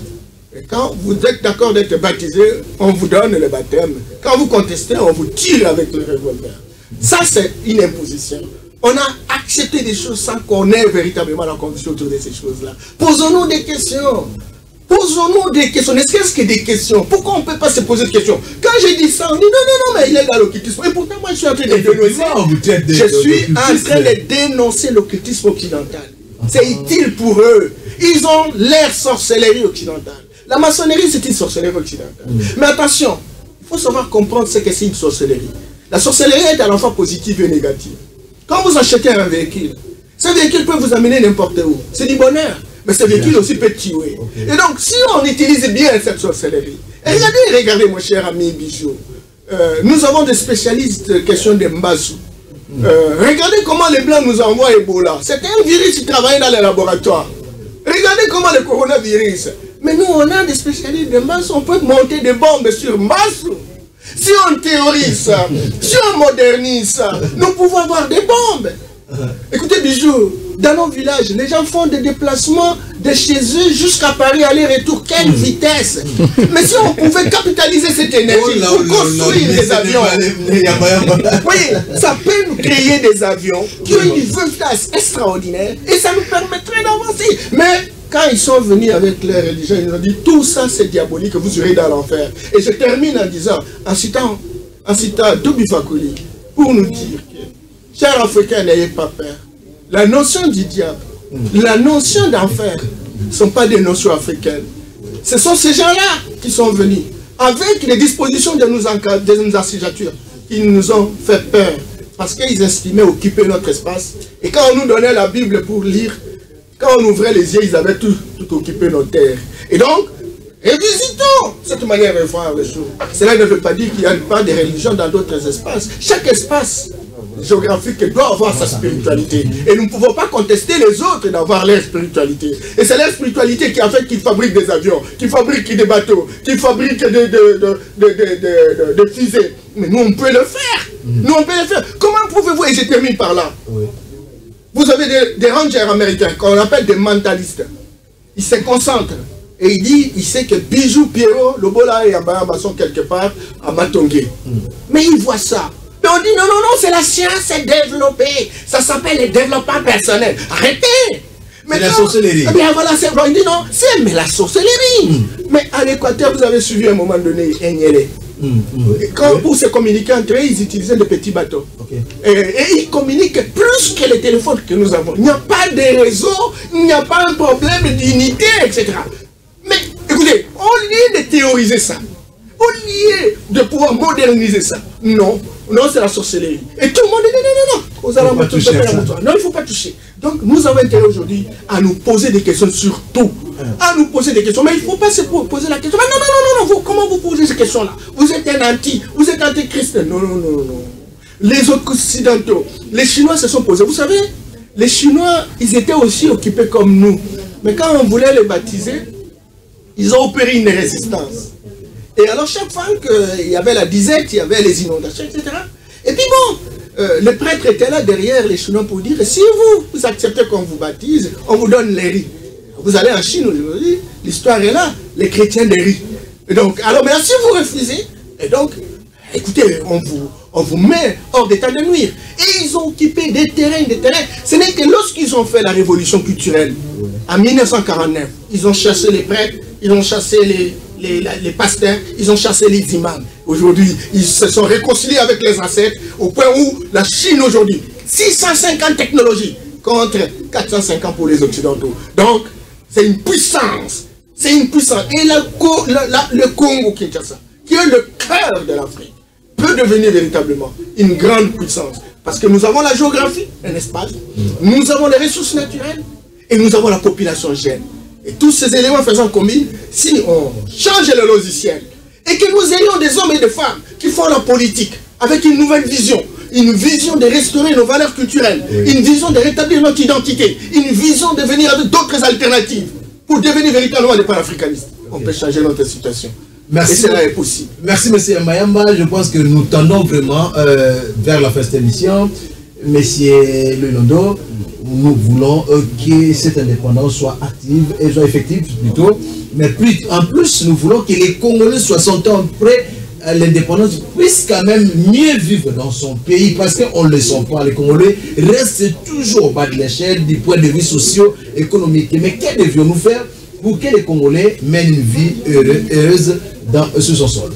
Et quand vous êtes d'accord d'être baptisé, on vous donne le baptême. Quand vous contestez, on vous tire avec le revolver. Ça, c'est une imposition. On a accepté des choses sans qu'on ait véritablement la conviction autour de ces choses-là. Posons-nous des questions. Posons-nous des questions. Est-ce que des questions? Pourquoi on ne peut pas se poser des questions? Quand j'ai dit ça, on dit non, mais il est dans l'occultisme. Et pourtant, moi, je suis en train de dénoncer. Je suis en train de dénoncer l'occultisme occidental. C'est utile pour eux. Ils ont leur sorcellerie occidentale. La maçonnerie, c'est une sorcellerie occidentale. Mais attention, il faut savoir comprendre ce que c'est une sorcellerie. La sorcellerie est à la fois positive et négative. Quand vous achetez un véhicule, ce véhicule peut vous amener n'importe où. C'est du bonheur. Mais ce véhicule aussi peut tuer. Et donc, si on utilise bien cette sorcellerie, et regardez mon cher ami Bijou, nous avons des spécialistes question de Mbassou. Regardez comment les Blancs nous envoient Ebola. C'était un virus qui travaillait dans les laboratoires. Regardez comment le coronavirus. Mais nous, on a des spécialistes de Mbassou. On peut monter des bombes sur Mbassou. Si on théorise ça, si on modernise ça, nous pouvons avoir des bombes. Écoutez, Bijou, dans nos villages, les gens font des déplacements de chez eux jusqu'à Paris, aller-retour. Quelle vitesse! Mais si on pouvait capitaliser cette énergie pour construire des avions, oui, ça peut nous créer des avions qui ont une vitesse extraordinaire et ça nous permettrait d'avancer. Mais quand ils sont venus avec leur religion, ils nous ont dit tout ça c'est diabolique, vous serez dans l'enfer. Et je termine en disant, en citant Doubi Fakoli, pour nous dire que, chers Africains, n'ayez pas peur. La notion du diable, la notion d'enfer, ne sont pas des notions africaines. Ce sont ces gens-là qui sont venus avec les dispositions de nos assignatures qui nous ont fait peur parce qu'ils estimaient occuper notre espace. Et quand on nous donnait la Bible pour lire, quand on ouvrait les yeux, ils avaient tout occupé nos terres. Et donc, revisitons cette manière de voir les choses. Cela ne veut pas dire qu'il n'y a pas de religion dans d'autres espaces. Chaque espace géographique doit avoir sa spiritualité. Et nous ne pouvons pas contester les autres d'avoir leur spiritualité. Et c'est leur spiritualité qui a fait qu'ils fabriquent des avions, qu'ils fabriquent des bateaux, qu'ils fabriquent des fusées. Mais nous, on peut le faire. Nous, on peut le faire. Comment pouvez-vous, et je termine par là, vous avez des rangers américains qu'on appelle des mentalistes. Ils se concentrent. Et il sait que Bijou, Pierrot, Lobola et Abayamba sont quelque part à Matongé. Mais il voit ça. Mais on dit non, c'est la science, c'est développé. Ça s'appelle le développement personnel. Arrêtez. C'est la sorcellerie. Eh bien voilà, il dit non, c'est mais la sorcellerie. Mais à l'Équateur, vous avez suivi à un moment donné Enyele. Pour se communiquer entre eux, ils utilisaient des petits bateaux. Et ils communiquent plus que les téléphones que nous avons. Il n'y a pas de réseau, il n'y a pas un problème d'unité, etc. Mais écoutez, au lieu de théoriser ça, au lieu de pouvoir moderniser ça, non, c'est la sorcellerie. Et tout le monde dit non, il ne faut pas toucher. Donc nous avons intérêt aujourd'hui à nous poser des questions sur tout. À nous poser des questions. Mais il ne faut pas se poser la question. Non, comment vous posez ces questions-là? Vous êtes un vous êtes antichrist. Non. Les Occidentaux, les Chinois se sont posés. Vous savez, les Chinois, ils étaient aussi occupés comme nous. Mais quand on voulait les baptiser, ils ont opéré une résistance. Et alors chaque fois qu'il y avait la disette, il y avait les inondations, etc. Et puis bon, le prêtre était là derrière les Chinois pour dire, si vous acceptez qu'on vous baptise, on vous donne les riz. Vous allez en Chine aujourd'hui, l'histoire est là, les chrétiens des riz. Et donc, alors maintenant si vous refusez, et donc, écoutez, on vous met hors d'état de nuire. Et ils ont occupé des terrains. Ce n'est que lorsqu'ils ont fait la révolution culturelle, en 1949, ils ont chassé les prêtres, ils ont chassé les pasteurs, ils ont chassé les imams. Aujourd'hui, ils se sont réconciliés avec les ancêtres au point où la Chine aujourd'hui, 650 technologies contre 450 pour les Occidentaux. Donc, c'est une puissance. Et le Congo Kinshasa, qui est le cœur de l'Afrique, peut veut devenir véritablement une grande puissance, parce que nous avons la géographie, un espace, nous avons les ressources naturelles et nous avons la population jeune. Et tous ces éléments faisant combine, si on change le logiciel et que nous ayons des hommes et des femmes qui font la politique avec une nouvelle vision, une vision de restaurer nos valeurs culturelles, une vision de rétablir notre identité, une vision de venir avec d'autres alternatives pour devenir véritablement des panafricanistes. On peut changer notre situation. Merci. Et cela est possible. Merci, M. Mayamba. Je pense que nous tendons vraiment vers la fin de cette émission. M. Lelondo, nous voulons que cette indépendance soit active et soit effective plutôt. Mais en plus, nous voulons que les Congolais, 60 ans après l'indépendance, puissent quand même mieux vivre dans son pays, parce qu'on ne le sent pas. Les Congolais restent toujours au bas de l'échelle du point de vue socio-économique. Mais que devions-nous faire pour que les Congolais mènent une vie heureuse sur son sol?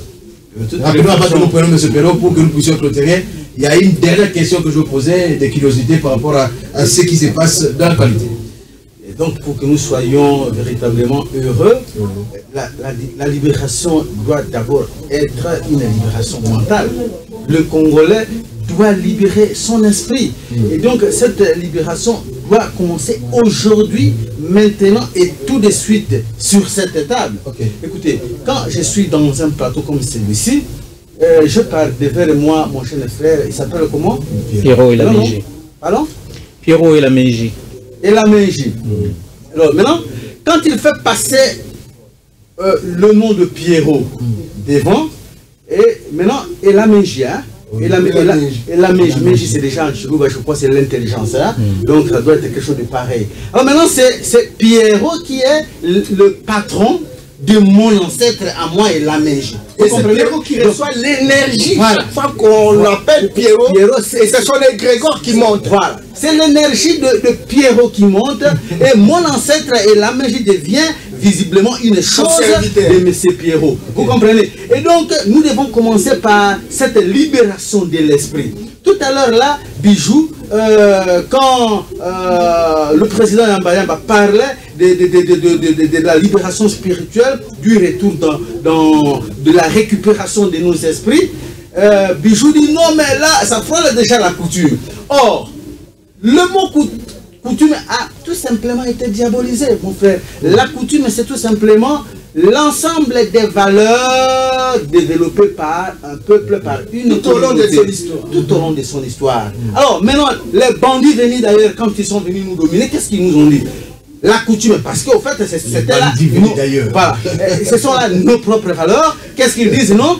Rapidement, avant que nous prenions M. Perrault pour que nous puissions clôturer, il y a une dernière question que je vous posais, des curiosités par rapport à ce qui se passe dans la qualité. Et donc, pour que nous soyons véritablement heureux, la libération doit d'abord être une libération mentale. Le Congolais doit libérer son esprit. Et donc, cette libération doit commencer aujourd'hui, maintenant et tout de suite sur cette table. Écoutez, quand je suis dans un plateau comme celui-ci, je parle devant moi, mon jeune frère, il s'appelle comment? Pierrot et la Mégie. Pardon? Pierrot et la Mégie. Et la Mégie. Alors maintenant, quand il fait passer le nom de Pierrot devant, et maintenant, et la Mégie, hein? Et la Mégie, c'est déjà en Chirouba, je crois, c'est l'intelligence. Hein? Donc, ça doit être quelque chose de pareil. Alors maintenant, c'est Pierrot qui est le patron de mon ancêtre à moi et la Mégie. Et c'est Pierrot qui reçoit l'énergie chaque fois qu'on l'appelle Pierrot. Et ce sont les Grégor qui montent. Voilà. C'est l'énergie de Pierrot qui monte. Et mon ancêtre et la Mégie devient visiblement une chose de M. Pierrot. Vous comprenez? Et donc, nous devons commencer par cette libération de l'esprit. Tout à l'heure, là, Bijou, quand le président Yamba parlait de la libération spirituelle, du retour de la récupération de nos esprits, Bijou dit non, mais là, ça frôle déjà la coutume. Or, le mot coutume a tout simplement été diabolisé, mon frère. La coutume, c'est tout simplement l'ensemble des valeurs développées par un peuple, par une tout au long de son histoire. Tout au long de son histoire. Alors, maintenant, les bandits venus d'ailleurs, quand ils sont venus nous dominer, qu'est-ce qu'ils nous ont dit? La coutume, parce qu'au fait, c'était là. Voilà, ce sont là nos propres valeurs. Qu'est-ce qu'ils disent? Non,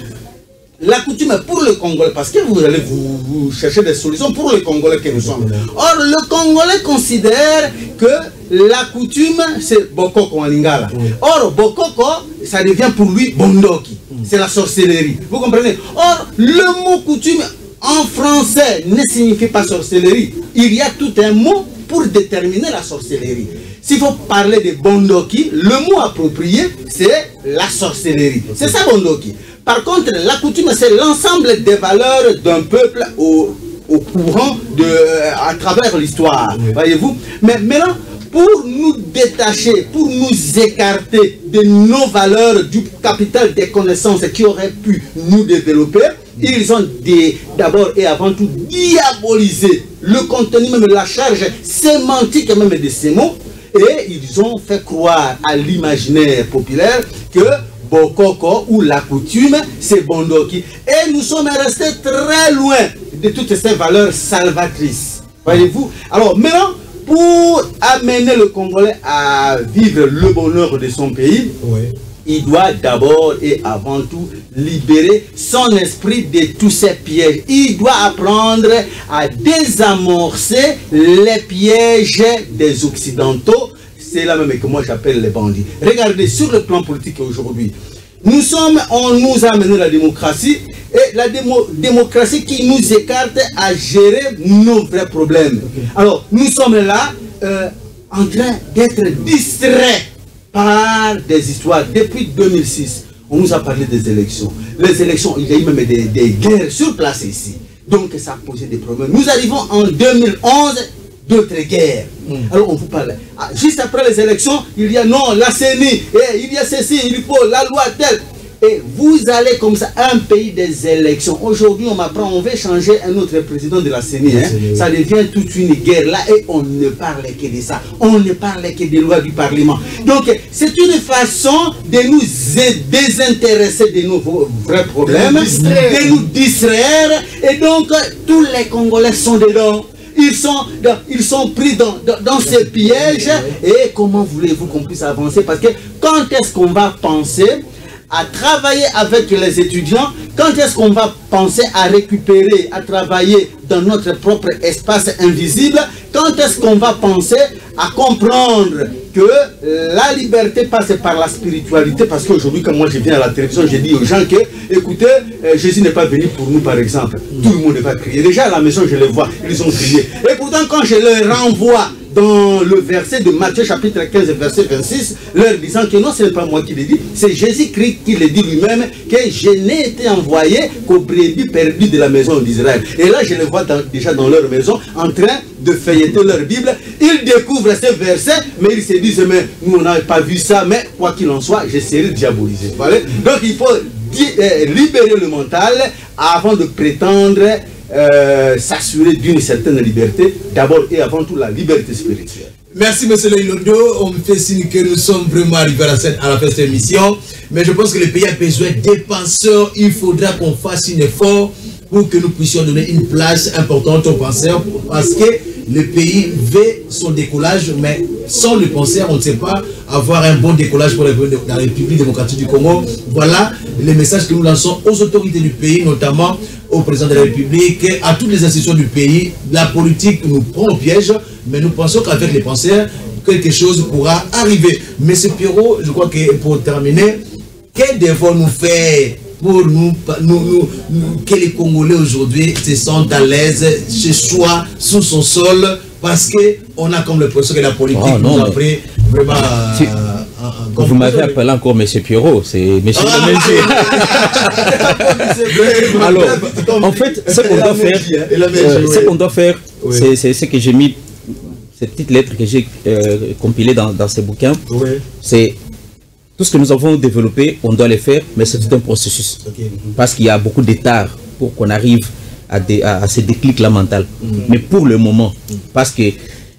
la coutume pour le Congolais, parce que vous allez vous chercher des solutions pour le Congolais que nous sommes. Or, le Congolais considère que la coutume, c'est Bokoko en lingala. Or, Bokoko, ça devient pour lui Bondoki. C'est la sorcellerie. Vous comprenez? Or, le mot coutume en français ne signifie pas sorcellerie. Il y a tout un mot pour déterminer la sorcellerie. S'il faut parler de Bondoki, le mot approprié, c'est la sorcellerie. C'est ça Bondoki. Par contre, la coutume, c'est l'ensemble des valeurs d'un peuple au courant, à travers l'histoire. Voyez-vous? Mais maintenant, pour nous détacher, pour nous écarter de nos valeurs, du capital des connaissances qui auraient pu nous développer, ils ont d'abord et avant tout diabolisé le contenu, même la charge sémantique même de ces mots, et ils ont fait croire à l'imaginaire populaire que Bokoko ou la coutume, c'est Bondoki. Et nous sommes restés très loin de toutes ces valeurs salvatrices. Voyez-vous? Alors maintenant, pour amener le Congolais à vivre le bonheur de son pays, il doit d'abord et avant tout libérer son esprit de tous ces pièges. Il doit apprendre à désamorcer les pièges des Occidentaux. C'est là même que moi j'appelle les bandits. Regardez, sur le plan politique aujourd'hui, on nous a amené la démocratie, et la démocratie qui nous écarte à gérer nos vrais problèmes. Alors, nous sommes là en train d'être distraits par des histoires. Depuis 2006, on nous a parlé des élections. Les élections, il y a eu même des guerres sur place ici. Donc ça a posé des problèmes. Nous arrivons en 2011, d'autres guerres. Alors on vous parle. Juste après les élections, il y a non, la CENI, et il y a ceci, il faut la loi telle. Et vous allez comme ça, un pays des élections. Aujourd'hui, on m'apprend, on veut changer un autre président de la CENI. Ça devient toute une guerre là et on ne parle que de ça. On ne parle que des lois du Parlement. Donc, c'est une façon de nous désintéresser de nos vrais problèmes, de nous distraire. Et donc, tous les Congolais sont dedans. Ils sont pris dans ces pièges. Et comment voulez-vous qu'on puisse avancer? Parce que quand est-ce qu'on va penser à travailler avec les étudiants? Quand est-ce qu'on va penser à récupérer, à travailler dans notre propre espace invisible? Quand est-ce qu'on va penser à comprendre que la liberté passe par la spiritualité? Parce qu'aujourd'hui, quand moi je viens à la télévision, je dis aux gens que, écoutez, Jésus n'est pas venu pour nous, par exemple. Tout le monde va crier. Déjà à la maison, je les vois, ils ont crié. Et pourtant, quand je les renvoie dans le verset de Matthieu chapitre 15 verset 26, leur disant que non, ce n'est pas moi qui le dis, c'est Jésus-Christ qui le dit lui-même, que je n'ai été envoyé qu'aux brebis perdues de la maison d'Israël. Et là, je les vois déjà dans leur maison, en train de feuilleter leur Bible. Ils découvrent ces versets, mais ils se disent, mais nous on n'a pas vu ça, mais quoi qu'il en soit, je serai diabolisé. Voilà. Donc il faut libérer le mental avant de prétendre s'assurer d'une certaine liberté, d'abord et avant tout la liberté spirituelle. Merci M. Leilondo, on me fait signe que nous sommes vraiment arrivés à la fin de cette émission, mais je pense que le pays a besoin des penseurs. Il faudra qu'on fasse un effort pour que nous puissions donner une place importante aux penseurs, parce que le pays veut son décollage, mais sans le penseur, on ne sait pas avoir un bon décollage pour la République démocratique du Congo. Voilà les messages que nous lançons aux autorités du pays, notamment au président de la République, à toutes les institutions du pays. La politique nous prend au piège, mais nous pensons qu'avec les penseurs, quelque chose pourra arriver. Monsieur Pierrot, je crois que pour terminer, que devons-nous faire pour que les Congolais aujourd'hui se sentent à l'aise chez soi, sous son sol, parce qu'on a comme l'impression que la politique nous a pris vraiment... Vous m'avez appelé encore M. Pierrot, c'est M. Alors, en fait, ce qu'on doit faire, c'est ce que j'ai mis, cette petite lettre que j'ai compilée dans ces bouquins, c'est tout ce que nous avons développé, on doit le faire, mais c'est tout un processus. Parce qu'il y a beaucoup d'états pour qu'on arrive à ce déclic-là mental. Mais pour le moment, parce qu'il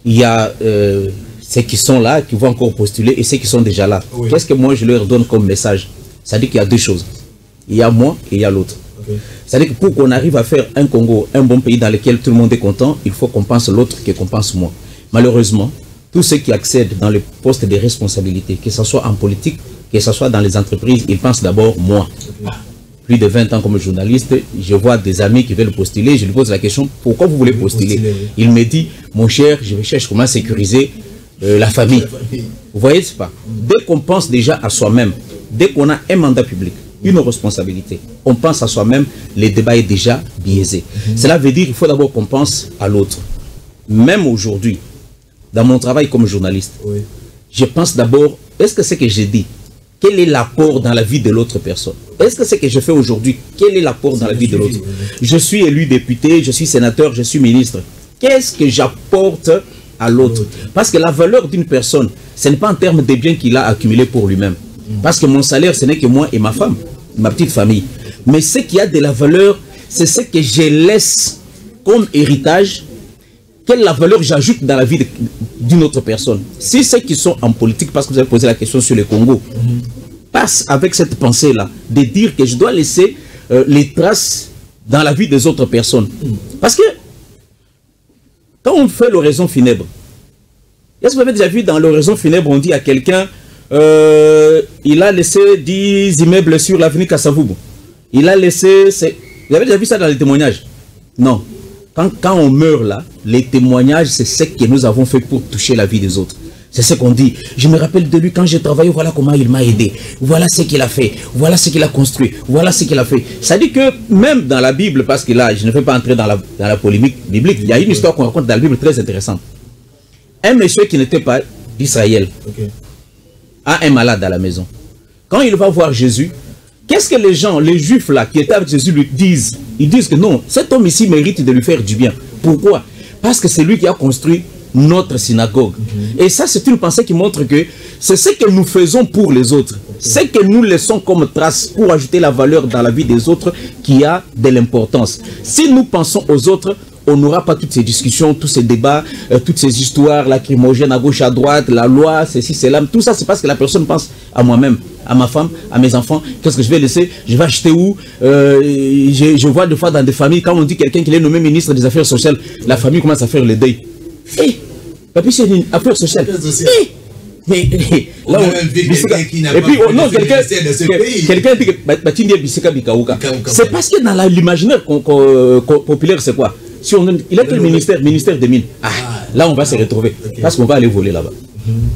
y a ceux qui sont là, qui vont encore postuler, et ceux qui sont déjà là. Qu'est-ce que moi je leur donne comme message? C'est-à-dire qu'il y a deux choses. Il y a moi et il y a l'autre. C'est-à-dire que pour qu'on arrive à faire un Congo, un bon pays dans lequel tout le monde est content, il faut qu'on pense l'autre que qu'on pense moi. Malheureusement, tous ceux qui accèdent dans les postes de responsabilité, que ce soit en politique, que ce soit dans les entreprises, ils pensent d'abord moi. Plus de 20 ans comme journaliste, je vois des amis qui veulent postuler, je lui pose la question, pourquoi vous voulez postuler? Il me dit, mon cher, je cherche comment sécuriser la famille. Vous voyez, c'est pas? Dès qu'on pense déjà à soi-même, dès qu'on a un mandat public, une responsabilité, on pense à soi-même, le débat est déjà biaisé. Cela veut dire qu'il faut d'abord qu'on pense à l'autre. Même aujourd'hui, dans mon travail comme journaliste, je pense d'abord, est-ce que c'est que j'ai dit, quel est l'apport dans la vie de l'autre personne? Est-ce que ce que je fais aujourd'hui, quel est l'apport dans la vie de l'autre? Je suis élu député, je suis sénateur, je suis ministre. Qu'est-ce que j'apporte à l'autre? Parce que la valeur d'une personne, ce n'est pas en termes des biens qu'il a accumulés pour lui-même. Parce que mon salaire, ce n'est que moi et ma femme, ma petite famille. Mais ce qui a de la valeur, c'est ce que je laisse comme héritage. Quelle la valeur j'ajoute dans la vie d'une autre personne? Si ceux qui sont en politique, parce que vous avez posé la question sur le Congo, passent avec cette pensée-là, de dire que je dois laisser les traces dans la vie des autres personnes. Parce que quand on fait l'oraison funèbre, est-ce que vous avez déjà vu dans l'oraison funèbre, on dit à quelqu'un, il a laissé 10 immeubles sur l'avenue Kassavoubou. Il a laissé... Vous avez déjà vu ça dans les témoignages? Non. Quand on meurt là, les témoignages, c'est ce que nous avons fait pour toucher la vie des autres. C'est ce qu'on dit. Je me rappelle de lui quand j'ai travaillé, voilà comment il m'a aidé. Voilà ce qu'il a fait. Voilà ce qu'il a construit. Voilà ce qu'il a fait. Ça dit que même dans la Bible, parce que là, je ne vais pas entrer dans la polémique biblique, il y a une histoire qu'on raconte dans la Bible très intéressante. Un monsieur qui n'était pas d'Israël a un malade à la maison. Quand il va voir Jésus, qu'est-ce que les gens, les juifs là, qui étaient avec Jésus lui disent? Ils disent que non, cet homme ici mérite de lui faire du bien. Pourquoi? Parce que c'est lui qui a construit notre synagogue. Et ça, c'est une pensée qui montre que c'est ce que nous faisons pour les autres. Ce que nous laissons comme trace pour ajouter la valeur dans la vie des autres qui a de l'importance. Si nous pensons aux autres, on n'aura pas toutes ces discussions, tous ces débats, toutes ces histoires lacrymogènes à gauche, à droite, la loi, ceci, cela. Tout ça, c'est parce que la personne pense à moi-même, à ma femme, à mes enfants. Qu'est-ce que je vais laisser? Je vais acheter où? Je vois des fois dans des familles, quand on dit quelqu'un qui est nommé ministre des Affaires sociales, la famille commence à faire le deuil. Papi, c'est une affaire sociale. Mais là, et puis, non, quelqu'un dit que c'est parce que dans l'imaginaire populaire, c'est quoi? Si il est le ministère des Mines. Là, on va se retrouver. Parce qu'on va aller voler là-bas.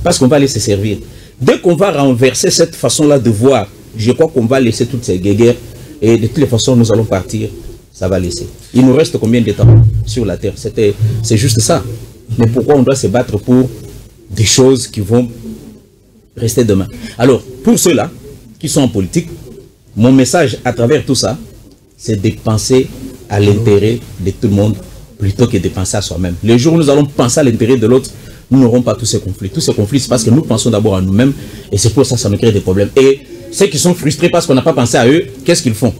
Parce qu'on va aller se servir. Dès qu'on va renverser cette façon-là de voir, je crois qu'on va laisser toutes ces guéguerres. Et de toutes les façons, nous allons partir. Ça va laisser. Il nous reste combien de temps sur la terre? C'est juste ça. Mais pourquoi on doit se battre pour des choses qui vont rester demain? Alors, pour ceux-là qui sont en politique, mon message à travers tout ça, c'est de penser à l'intérêt de tout le monde plutôt que de penser à soi-même. Le jour où nous allons penser à l'intérêt de l'autre, nous n'aurons pas tous ces conflits. Tous ces conflits, c'est parce que nous pensons d'abord à nous-mêmes et c'est pour ça que ça nous crée des problèmes. Et ceux qui sont frustrés parce qu'on n'a pas pensé à eux, qu'est-ce qu'ils font?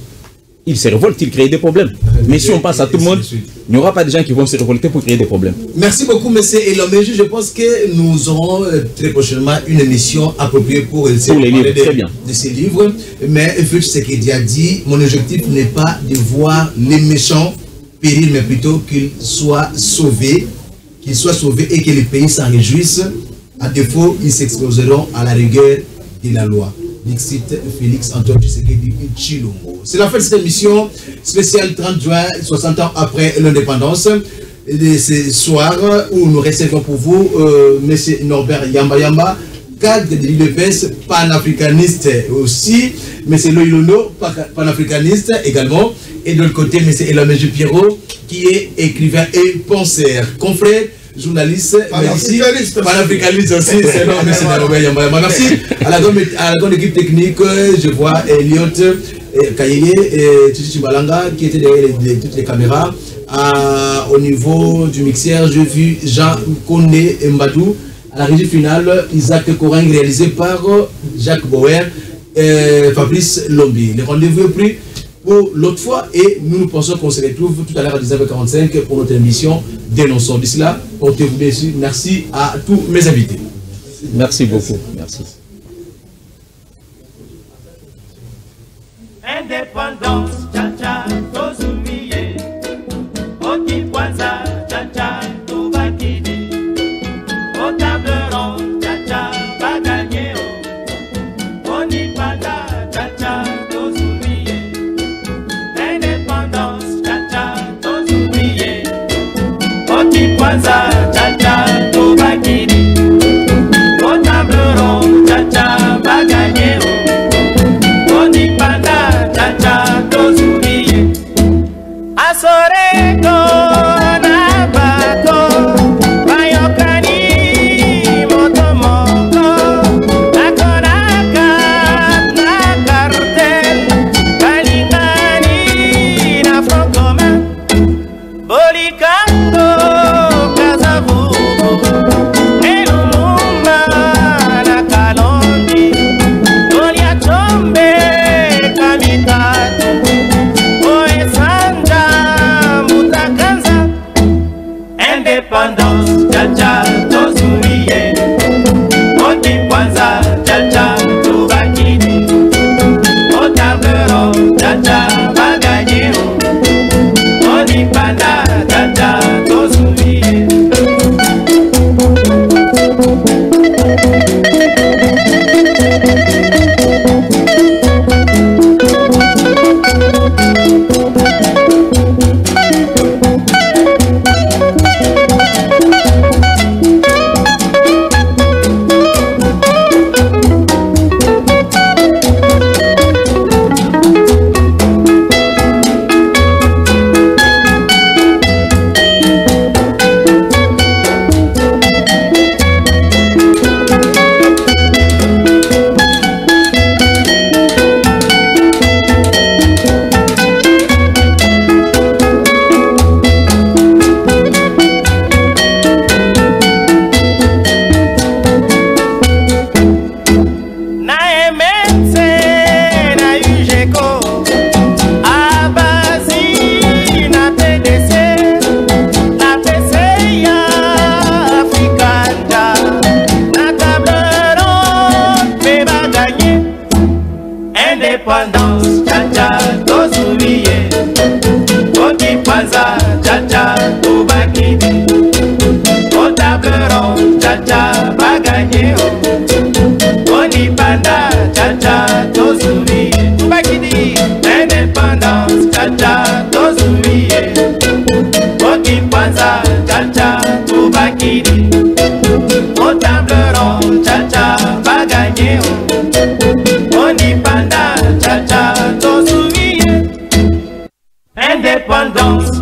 Ils se révoltent, ils créent des problèmes. Mais si on pense à tout le monde, il n'y aura pas de gens qui vont se révolter pour créer des problèmes. Merci beaucoup, monsieur Eloméju. Je pense que nous aurons très prochainement une émission appropriée pour les livres, de ces livres. Mais vu ce qu'il a dit, mon objectif n'est pas de voir les méchants périr, mais plutôt qu'ils soient sauvés, et que les pays s'en réjouissent. À défaut, ils s'exposeront à la rigueur de la loi. Dixit Félix Antoine Tshisekedi Tshilombo. C'est la fin de cette émission spéciale 30 juin, 60 ans après l'indépendance. De ce soir où nous recevons pour vous M. Norbert Yamba, cadre de l'UDPS, panafricaniste aussi, M. Loïlono, panafricaniste également, et de l'autre côté M. Eloméju Pierrot, qui est écrivain et penseur, confrère, journaliste, panafricaniste aussi, c'est non, M. Norbert Yamba. Merci à la grande équipe technique. Je vois Elliot Kayeye et Titi Chibalanga qui étaient derrière toutes les caméras. Au niveau du mixeur, j'ai vu Jean Kondé Mbadou. À la régie finale, Isaac Coring, réalisé par Jacques Bauer et Fabrice Lombi. Le rendez-vous est pris pour l'autre fois et nous pensons qu'on se retrouve tout à l'heure à 19h45 pour notre émission Dénonçons. D'ici là, portez-vous bien sûr. Merci à tous mes invités. Merci beaucoup. Merci. Indépendance, tcha-tcha, tozumiye. Oti kwanza, tcha-tcha, tubakidi. Au table ronde, tcha-tcha, baganye. Oni panda, tcha-tcha, tozumiye. Indépendance, tcha-tcha, tozumiye. Oti kwanza, tcha-tcha, tubakidi. Au table ronde, tcha-tcha, baganye. Asoreko na bako bayokani motomoko nakonaka na cartel balingani na front commun bolikango kazavubu elumumba na kalondi oliachombe kamitatu Sanja mutakanza validé. Au table ronde, cha-cha, va gagner. On y panda, cha-cha, t'en souviens. Indépendance.